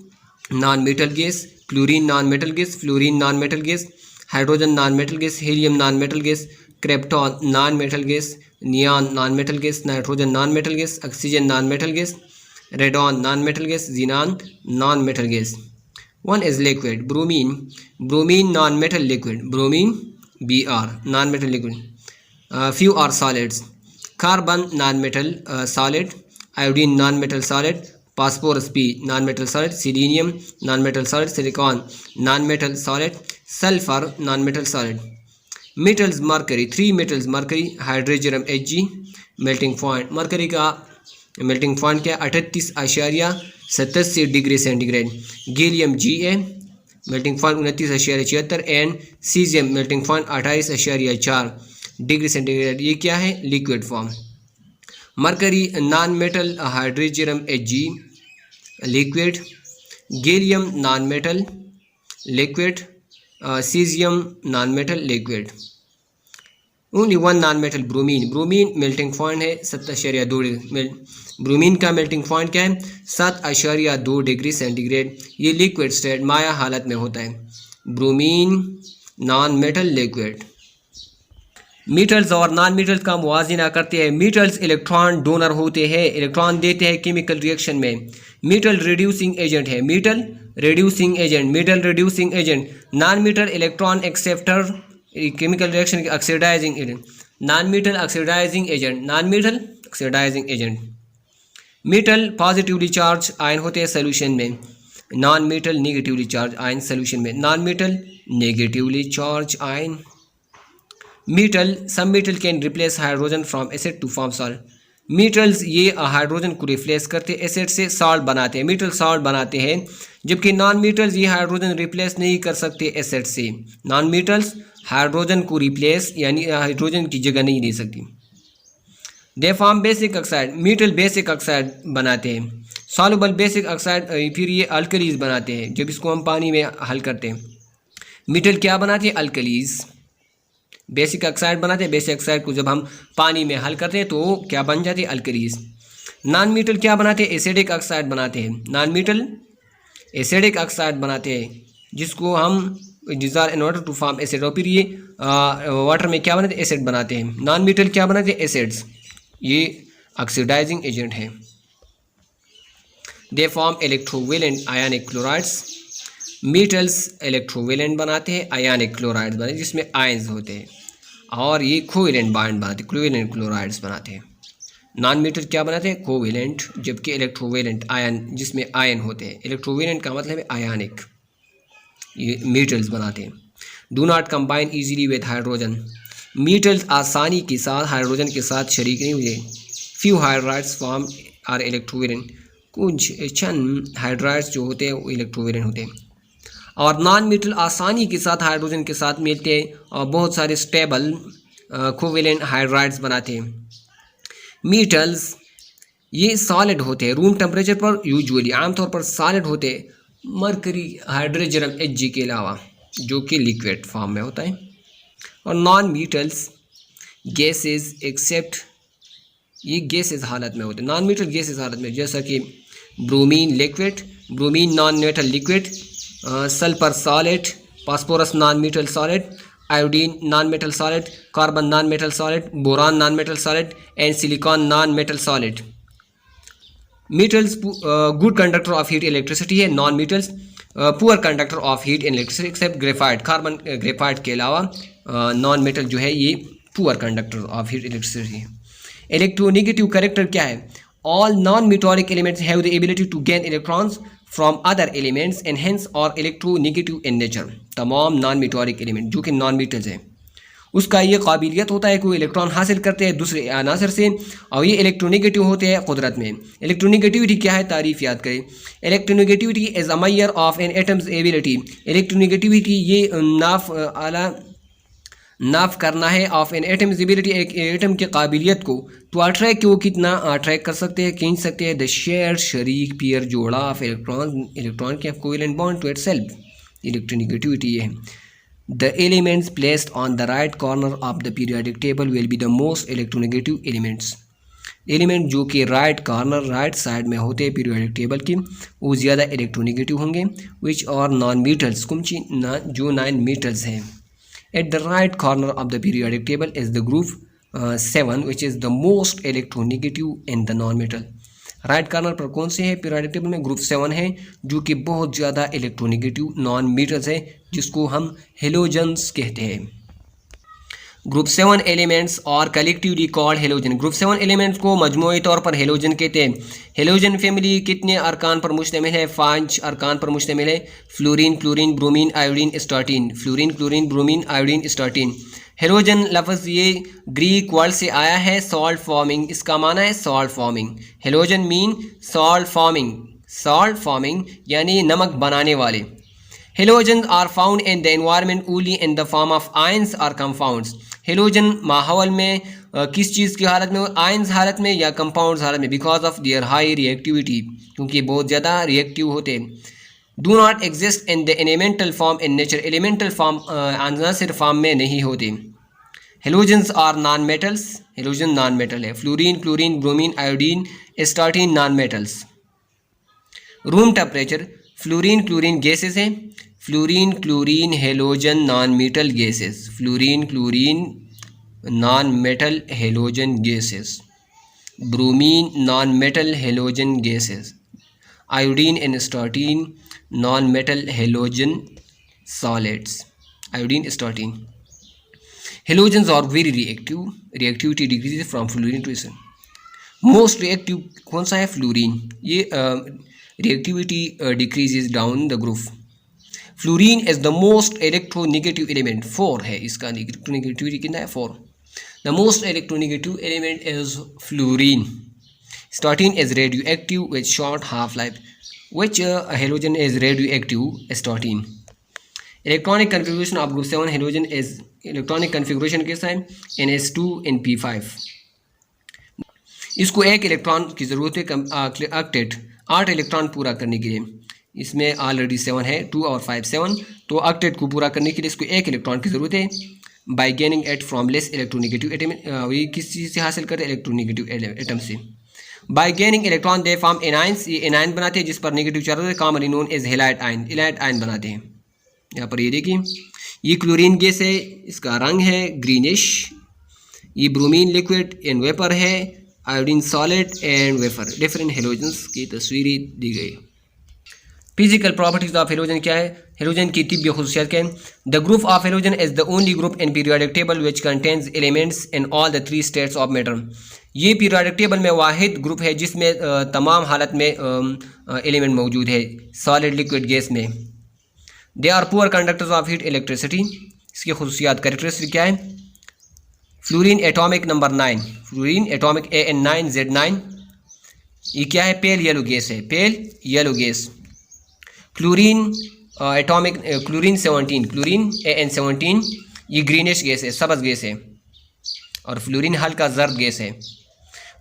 Speaker 1: non metal gas, chlorine non metal gas, fluorine non metal gas, hydrogen non metal gas, helium non metal gas, krypton non metal gas, neon non metal gas, nitrogen non metal gas, oxygen non metal gas, radon non metal gas, xenon non metal gas. One is liquid, bromine, bromine non metal liquid, bromine Br non metal liquid. Few are solids, carbon non metal solid, iodine non metal solid, phosphorus P non metal solid, selenium non metal solid, silicon non metal solid, sulphur non metal solid. Metals, mercury, 3 metals, mercury, hydrogen Hg, melting point, mercury का melting point क्या? 38.87 degree centigrade. Gallium Ga, melting point 29.76, and caesium melting point 28.4 degree centigrade. ये क्या है? Liquid form. Mercury non metal, hydrogen Hg liquid, gallium non metal liquid, caesium non metal liquid. Only one non metal, bromine, bromine melting point है 7.2 degree. Bromine का melting point क्या है? 7.2 degree centigrade. ये liquid state माया हालत में होता है। Bromine non metal liquid. Metals और नॉन मेटल्स का मुवाजना करते हैं। मेटल्स इलेक्ट्रॉन डोनर होते हैं, इलेक्ट्रॉन देते हैं केमिकल रिएक्शन में। मेटल रिड्यूसिंग एजेंट है, metal reducing agent, metal reducing agent. Non metal electron acceptor, chemical reaction oxidizing agent. Non metal oxidizing agent, non metal oxidizing agent. Metal positively charge ion होते हैं solution में, non metal negatively charge ion solution में। Non metal negatively charge ion. Metal, some metal can replace hydrogen from acid to form salt. Metals ये hydrogen को replace करते हैं, acid से salt बनाते हैं, मेटल सॉल्ट बनाते हैं, जबकि नॉन मेटल्स ये हाइड्रोजन रिप्लेस नहीं कर सकते एसिड से। नॉन मेटल्स हाइड्रोजन को रिप्लेस यानी हाइड्रोजन की जगह नहीं ले सकती। दे form basic oxide, metal basic oxide बनाते हैं। सॉल्युबल बेसिक ऑक्साइड फिर ये अल्कलीज बनाते हैं जब इसको हम पानी में हल करते हैं। मेटल क्या बनाते हैं? अल्कलीज। बेसिक ऑक्साइड बनाते हैं, बेसिक ऑक्साइड को जब हम पानी में हल करते हैं तो क्या बन जाती है? अल्कलीज। नॉन मेटल क्या बनाते हैं? एसिडिक ऑक्साइड बनाते हैं। नॉन मेटल एसिडिक ऑक्साइड बनाते हैं जिसको हम dissolve in water to form acid, और फिर ये वाटर में क्या बनाते हैं? एसिड बनाते हैं। नॉन मेटल क्या बनाते हैं? एसिड्स। ये ऑक्सीडाइजिंग एजेंट है। They form electrovalent ionic chlorides. Metals electrovalent बनाते हैं, आयनिक क्लोराइड्स बनाते हैं जिसमें आयंस होते हैं, और ये कोवेलेंट बॉन्ड बनाते हैं, कोवेलेंट क्लोराइड्स बनाते हैं। नॉन मेटल क्या बनाते हैं? कोवेलेंट, जबकि इलेक्ट्रोवेलेंट आयन जिसमें आयन होते हैं। इलेक्ट्रोवेलेंट का मतलब है आयनिक, ये मेटल्स बनाते हैं। Do not combine easily with hydrogen. Metals आसानी के साथ हाइड्रोजन के साथ शरीक नहीं हुए। Few hydrides form are electrovalent, कुछ चंद हाइड्राइड्स जो होते हैं वो इलेक्ट्रोवेलेंट होते हैं। और नॉन मेटल आसानी के साथ हाइड्रोजन के साथ मिलते हैं और बहुत सारे स्टेबल कोवेलेंट हाइड्राइड्स बनाते हैं। मेटल्स ये सॉलिड होते हैं रूम टेम्परेचर पर, यूजुअली आमतौर पर सॉलिड होते हैं, मरकरी हाइड्रोजन Hg के अलावा, जो कि लिक्विड फॉर्म में होता है। और नॉन मेटल्स गैसेस एक्सेप्ट, ये गैसेस हालत में होते हैं। नॉन मेटल गैसेस हालत में, जैसा कि bromine liquid, bromine non metal liquid, sulphur solid, phosphorus non metal solid, iodine non metal solid, carbon non metal solid, boron non metal solid and silicon non metal solid. Metals good conductor of heat electricity है। Non metals poor conductor of heat electricity except graphite, carbon graphite के अलावा non metal जो है ये poor conductor of heat electricity है। Electronegative character क्या है? All non मेटॉलिक elements have the ability to gain electrons from other elements and hence are electronegative in nature. तमाम non metallic element जो कि नॉन मेटल्स हैं उसका ये काबिलियत होता है कि वो इलेक्ट्रॉन हासिल करते हैं दूसरे अनासर से, और ये इलेक्ट्रोनेगेटिव होते हैं कुदरत में। इलेक्ट्रोनेगेटिविटी क्या है? तारीफ याद करें। Electronegativity is a measure of an atom's ability. Electronegativity ये नाफ करना है ऑफ एन एटम्स एबिलिटी, एक एटम की काबिलियत को टू अट्रैक्ट, वो कितना अट्रैक्ट कर सकते हैं, खींच सकते हैं। द शेयर शरीक पेयर जोड़ा ऑफ इलेक्ट्रॉन के covalent bond to itself, electronegativity ये है। The elements placed on the right corner of the periodic table will be the most electronegative elements. Element जो कि राइट कॉर्नर, राइट साइड में होते हैं पीरियोडिक टेबल के, वो ज़्यादा इलेक्ट्रोनेगेटिव होंगे। विच और नॉन मेटल्स, कुछ जो 9 मेटल्स हैं। At the right corner of the periodic table is the group 7 which is the most electronegative in the non metal. Right corner पर कौन से है पीरियोडिक टेबल में? ग्रुप 7 है, जो कि बहुत ज़्यादा इलेक्ट्रोनेगेटिव नॉन मेटल्स है, जिसको हम हेलोजन्स कहते हैं। ग्रुप 7 एलिमेंट्स और collectively called halogen. Group 7 elements को मजमूई तौर पर हेलोजन कहते हैं। हेलोजन फैमिली कितने अरकान पर मुश्तमिल है? 5 अरकान पर मुश्तमिल है। Fluorine, chlorine, bromine, iodine, astatine. Fluorine, chlorine, bromine, iodine, astatine. Halogen लफ्ज़ ये ग्रीक वर्ड से आया है सॉल्ट फॉर्मिंग, इसका माना है salt forming. Halogen mean salt forming, salt forming यानी नमक बनाने वाले। Halogen are found in the environment only in the form of ions और कंपाउंड्स। हेलोजन माहौल में किस चीज़ की हालत में? आयंस हालत में या कंपाउंड्स हालत में, because of their high reactivity, क्योंकि बहुत ज़्यादा रिएक्टिव होते हैं। Do not exist in the elemental form in nature, elemental form अनासिर फॉर्म में नहीं होते। Halogens are non metals, halogen non metal है। Fluorine, chlorine, bromine, iodine, astatine non metals. Room temperature, fluorine, chlorine gases हैं। Fluorine, chlorine, halogen non metal gases. Fluorine, chlorine non metal halogen gases. Bromine non metal halogen gases. Iodine and astatine non metal halogen solids. Iodine, astatine. Halogens are very reactive, reactivity decrease from fluorine to सन। Most reactive कौन सा है? Fluorine, ये reactivity decreases down the group. Fluorine is the most electronegative element, 4 है इसका electronegativity कितना है? 4। The most electronegative element is fluorine. Astatine is radioactive with short half life, which halogen is radioactive astatine. Electronic configuration of group 7 halogen is, electronic configuration कैसा है? NH2 NP5। इसको एक electron की ज़रूरत है ऑक्टेट 8 इलेक्ट्रॉन पूरा करने के लिए। इसमें ऑलरेडी 7 है, 2 और 5 7, तो ऑक्टेट को पूरा करने के लिए इसको एक इलेक्ट्रॉन की ज़रूरत है। By gaining it from less electronegative atom, ये किस चीज़ से हासिल करते हैं? इलेक्ट्रोनिगेटिव एटम से। By gaining electron they form anions, ये एनाइन बनाते हैं जिस पर नेगेटिव चार्ज होता है, commonly known as halide ion, halide ion बनाते हैं। यहाँ पर ये देखिए, ये क्लोरीन गैस है, इसका रंग है ग्रीनिश। ये ब्रोमीन लिक्विड एंड वेपर है, iodine solid and vapour. Different halogens की तस्वीरें दी गई। फिजिकल प्रॉपर्टीज ऑफ हेलोजन क्या है? हेलोजन की तिब्बी खुसूसियात क्या है? The group of halogen is the only group in periodic table which contains elements in all the 3 states of matter. ये periodic table में वाहिद ग्रुप है जिसमें तमाम हालत में एलिमेंट मौजूद है, सॉलिड लिक्विड गैस में। They are poor conductors of heat electricity. इसकी खुसूसियात कैरेक्टरिस्टिक क्या है? Fluorine atomic number 9, fluorine atomic AN9Z9। ये क्या है? पेल येलो गैस है, pale yellow gas. Chlorine atomic chlorine 17, chlorine AN17, ये ग्रीनिश गैस है, सब्ज़ गैस है। और फ्लोरीन हल्का जर्द गैस है।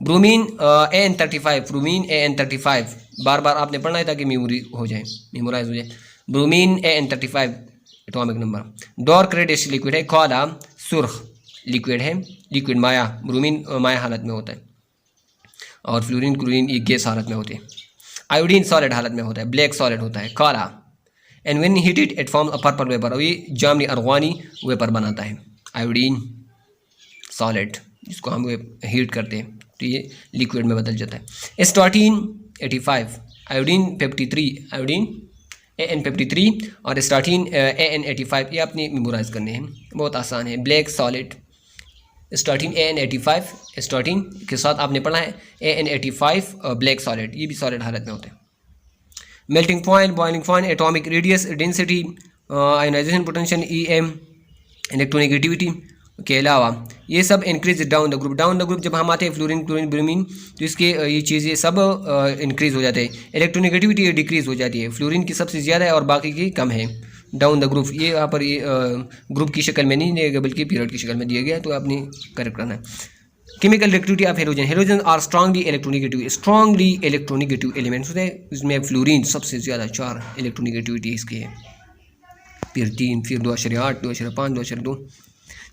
Speaker 1: ब्रोमीन AN35, ब्रोमीन AN35, बार बार आपने पढ़ना है ताकि मेमोरी हो जाए, मेमोराइज हो जाए। Bromine AN35 atomic number. Dark reddish liquid है, काला सुर्ख लिक्विड है, लिक्विड माया, ब्रोमीन माया हालत में होता है और फ्लोरीन क्लोरीन ये गैस हालत में होते हैं। आयोडीन सॉलिड हालत में होता है, ब्लैक सॉलिड होता है, काला। And when heated it form a purple vapour, और ये जामनी अरगवानी वेपर बनाता है। आयोडीन सॉलिड जिसको हम हीट करते हैं तो ये लिक्विड में बदल जाता है। स्टार्टीन 85, आयोडीन 53, आयोडीन AN53 और स्टार्टीन AN85, ये अपनी मेमोराइज करने हैं, बहुत आसान है। ब्लैक सॉलिड स्टार्टीन AN85, स्टार्टीन के साथ आपने पढ़ा है AN85 ब्लैक सॉलिड, ये भी सॉलिड हालत में होते हैं। Melting point, boiling point, atomic radius, density, ionization potential, EM, electronegativity के अलावा ये सब increase down the group. Down the group जब हम आते हैं फ्लोरीन क्लोरीन ब्रोमीन, तो इसके ये चीज़ें सब इंक्रीज हो जाते हैं। इलेक्ट्रोनेगेटिविटी डिक्रीज हो जाती है, फ्लोरीन की सबसे ज़्यादा है और बाकी की कम है। डाउन द ग्रुप ये यहाँ पर ये ग्रुप की शक्ल में नहीं दिया गया बल्कि पीरियड की शक्ल में दिया गया, तो आपने करेक्ट करना है। Chemical reactivity of halogen, halogen are strongly electronegative, strongly electronegative elements होते हैं। इसमें फ्लोरीन सबसे ज़्यादा 4 इलेक्ट्रोनेगेटिविटी इसकी है, फिर 3, फिर 2.8, 2.5, 2.2।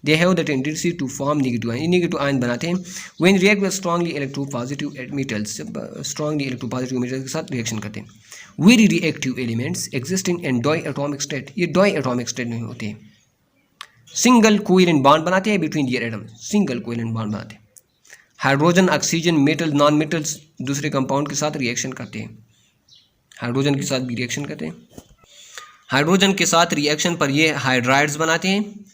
Speaker 1: They have the tendency to form negative ion, negative ion बनाते हैं। When react with strongly electropositive metals, strongly electropositive metals के साथ रिएक्शन करते हैं। Very reactive elements existing in diatomic state, ये डाई एटॉमिक स्टेट में होते हैं। सिंगल कोवेलेंट बॉन्ड बनाते हैं between their atom, single covalent bond बनाते हैं। Hydrogen, oxygen, metal, non metals दूसरे कंपाउंड के साथ रिएक्शन करते हैं, हाइड्रोजन के साथ भी रिएक्शन करते हैं। हाइड्रोजन के साथ रिएक्शन पर ये हाइड्राइड्स बनाते हैं।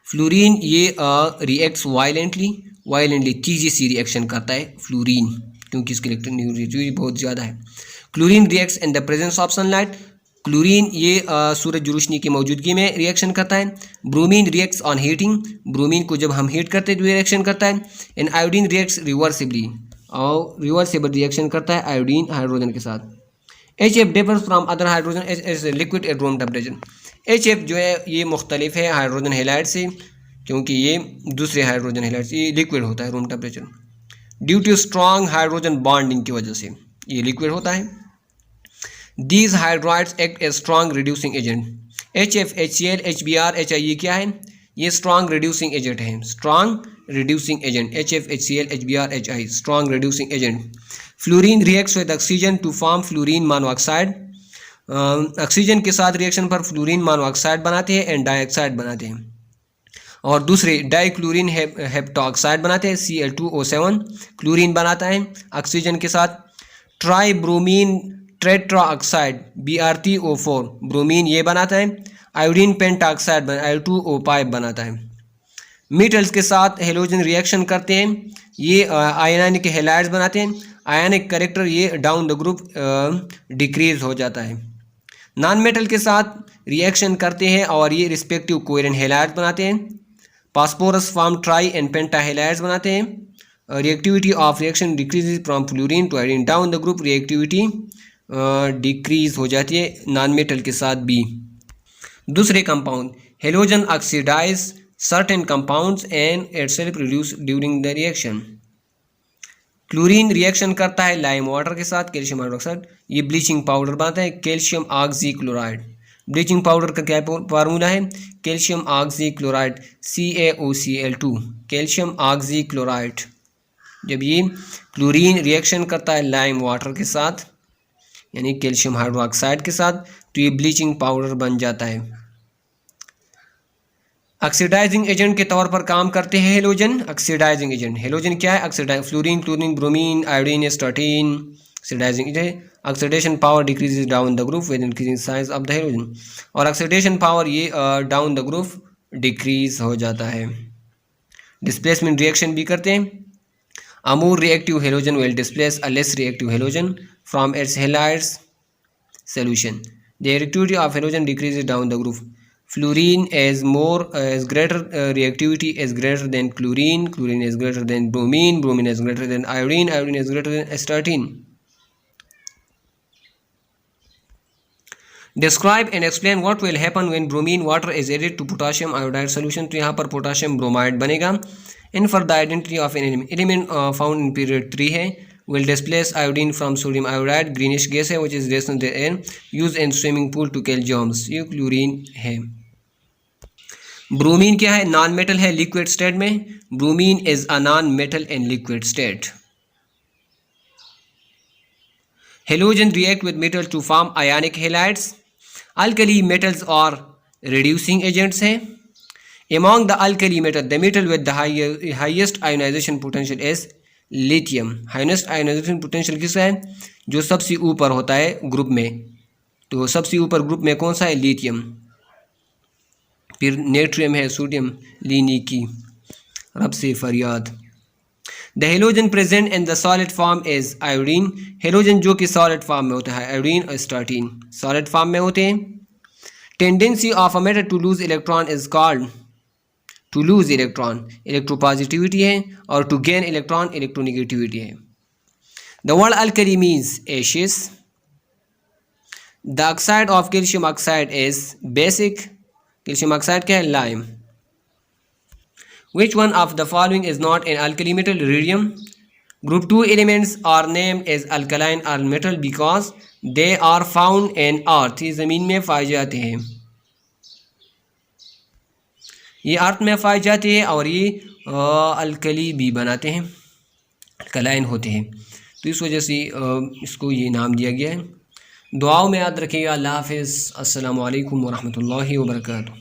Speaker 1: फ्लोरीन ये रिएक्ट्स वायलेंटली तेजी से रिएक्शन करता है फ्लोरीन, क्योंकि इसकी इलेक्ट्रोनेगेटिविटी बहुत ज़्यादा है। Chlorine reacts in the presence of sunlight, chlorine ये सूरज रोशनी की मौजूदगी में रिएक्शन करता है। Bromine reacts on heating, bromine को जब हम हीट करते हैं तो रिएक्शन करता है। एंड आयोडीन रिएक्ट्स रिवर्सिबली, और रिवर्सिबल रिएक्शन करता है आयोडीन हाइड्रोजन के साथ। HF differs from other hydrogen as liquid at room temperature, HF जो है ये मुख्तलिफ है हाइड्रोजन हैलाइड से, क्योंकि ये दूसरे हाइड्रोजन हैलाइड से ये लिक्विड होता है room temperature. Due to strong hydrogen bonding की वजह से ये लिक्विड होता है। These hydrides act as strong reducing agent, HF, HCl, HBr, HI ये क्या है? ये स्ट्रॉन्ग रिड्यूसिंग एजेंट है, strong reducing agent. HF, HCl, HBr, HI strong reducing agent. Fluorine reacts with oxygen to form fluorine monoxide, oxygen के साथ reaction पर fluorine monoxide बनाते हैं एंड डाइऑक्साइड बनाते हैं। और दूसरे डाइक्लोरीन हेप्टॉक्साइड बनाते हैं, Cl2O7 क्लोरीन बनाता है ऑक्सीजन के साथ। Try bromine tetra oxide Br3O4 bromine ये बनाता है। आयोडीन पेंटाऑक्साइड Al2O5 बनाता है। मेटल्स के साथ हेलोजन रिएक्शन करते हैं, ये आयनिक हैलाइड्स बनाते हैं। आयनिक करेक्टर ये डाउन द ग्रुप डिक्रीज हो जाता है। नॉन मेटल के साथ रिएक्शन करते हैं और ये रिस्पेक्टिव कोवेलेंट हैलाइड्स बनाते हैं। Phosphorus form tri and penta halides बनाते हैं। Reactivity of reaction decrease from fluorine to iodine, down the group reactivity decrease हो जाती है नॉन मेटल के साथ भी। दूसरे compound halogen oxidise certain compounds and itself reduce during the reaction. Chlorine reaction करता है लाइम वाटर के साथ, कैल्शियम हाइड्रोक्साइड, ये ब्लीचिंग पाउडर बनता है, कैल्शियम ऑक्सीक्लोराइड। ब्लीचिंग पाउडर का क्या फार्मूला है? Calcium oxychloride CaOCl2, calcium oxychloride. जब ये क्लोरीन रिएक्शन करता है लाइम वाटर के साथ यानी कैल्शियम हाइड्रोक्साइड के साथ, तो ये ब्लीचिंग पाउडर बन जाता है। ऑक्सीडाइजिंग एजेंट के तौर पर काम करते हैं हेलोजन। ऑक्सीडाइजिंग एजेंट, हेलोजन क्या है? Oxidize, fluorine, chlorine, bromine, iodine, astatine. Oxidizing agent, oxidation power decreases down the group with increasing size of the halogen, और ऑक्सीडेशन पावर ये डाउन द ग्रुप डिक्रीज हो जाता है। डिस्प्लेसमेंट रिएक्शन भी करते हैं। A more reactive halogen will displace a less reactive halogen from its halides solution. The reactivity of halogen decreases down the group. Fluorine is greater reactivity is greater than chlorine. Chlorine is greater than bromine. Bromine is greater than iodine. Iodine is greater than astatine. Describe and explain what will happen when bromine water is added to potassium iodide solution. तो यहाँ पर potassium bromide बनेगा। And for the identity of an element found in period 3 है, will displace iodine from sodium iodide, greenish gas है which is reactant than used in swimming pool to kill germs, ये chlorine है। Bromine क्या है? Non metal है liquid state में। Bromine is a non metal in liquid state. Halogen react with metal to form ionic halides. Alkali metals और reducing agents हैं। Among the alkali metal, the metal with the highest ionization potential is lithium. Highest ionization potential किसका है? जो सबसे ऊपर होता है group में, तो सबसे ऊपर ग्रुप में कौन सा है? लिथियम। फिर नेट्रियम है, सोडियम, लीनी की, रब से फरियाद। The halogen present in the solid form is iodine. Halogen जो कि सॉलिड फॉर्म में होता है, आयोडीन और स्टार्टीन सॉलिड फॉर्म में होते हैं। Tendency of a metal to lose electron is called to lose electron, electropositivity है, और टू गेन इलेक्ट्रॉन इलेक्ट्रोनिगेटिविटी है। The word alkali means ashes. The oxide of calcium oxide is basic. Calcium oxide क्या है? Lime. Which one of the following is not an alkali metal? Iridium. Group 2 elements are named as alkaline earth metal because they are found in earth, ये ज़मीन में पाए जाते हैं, ये अर्थ में पाई जाती है, और ये अल्कली भी बनाते हैं, अल्कलाइन होते हैं, तो इस वजह से इसको ये नाम दिया गया है। दुआओं में याद रखिएगा। अल्लाह हाफ़िज़। अस्सलामु अलैकुम वरहमतुल्लाहि वबरकातुहू।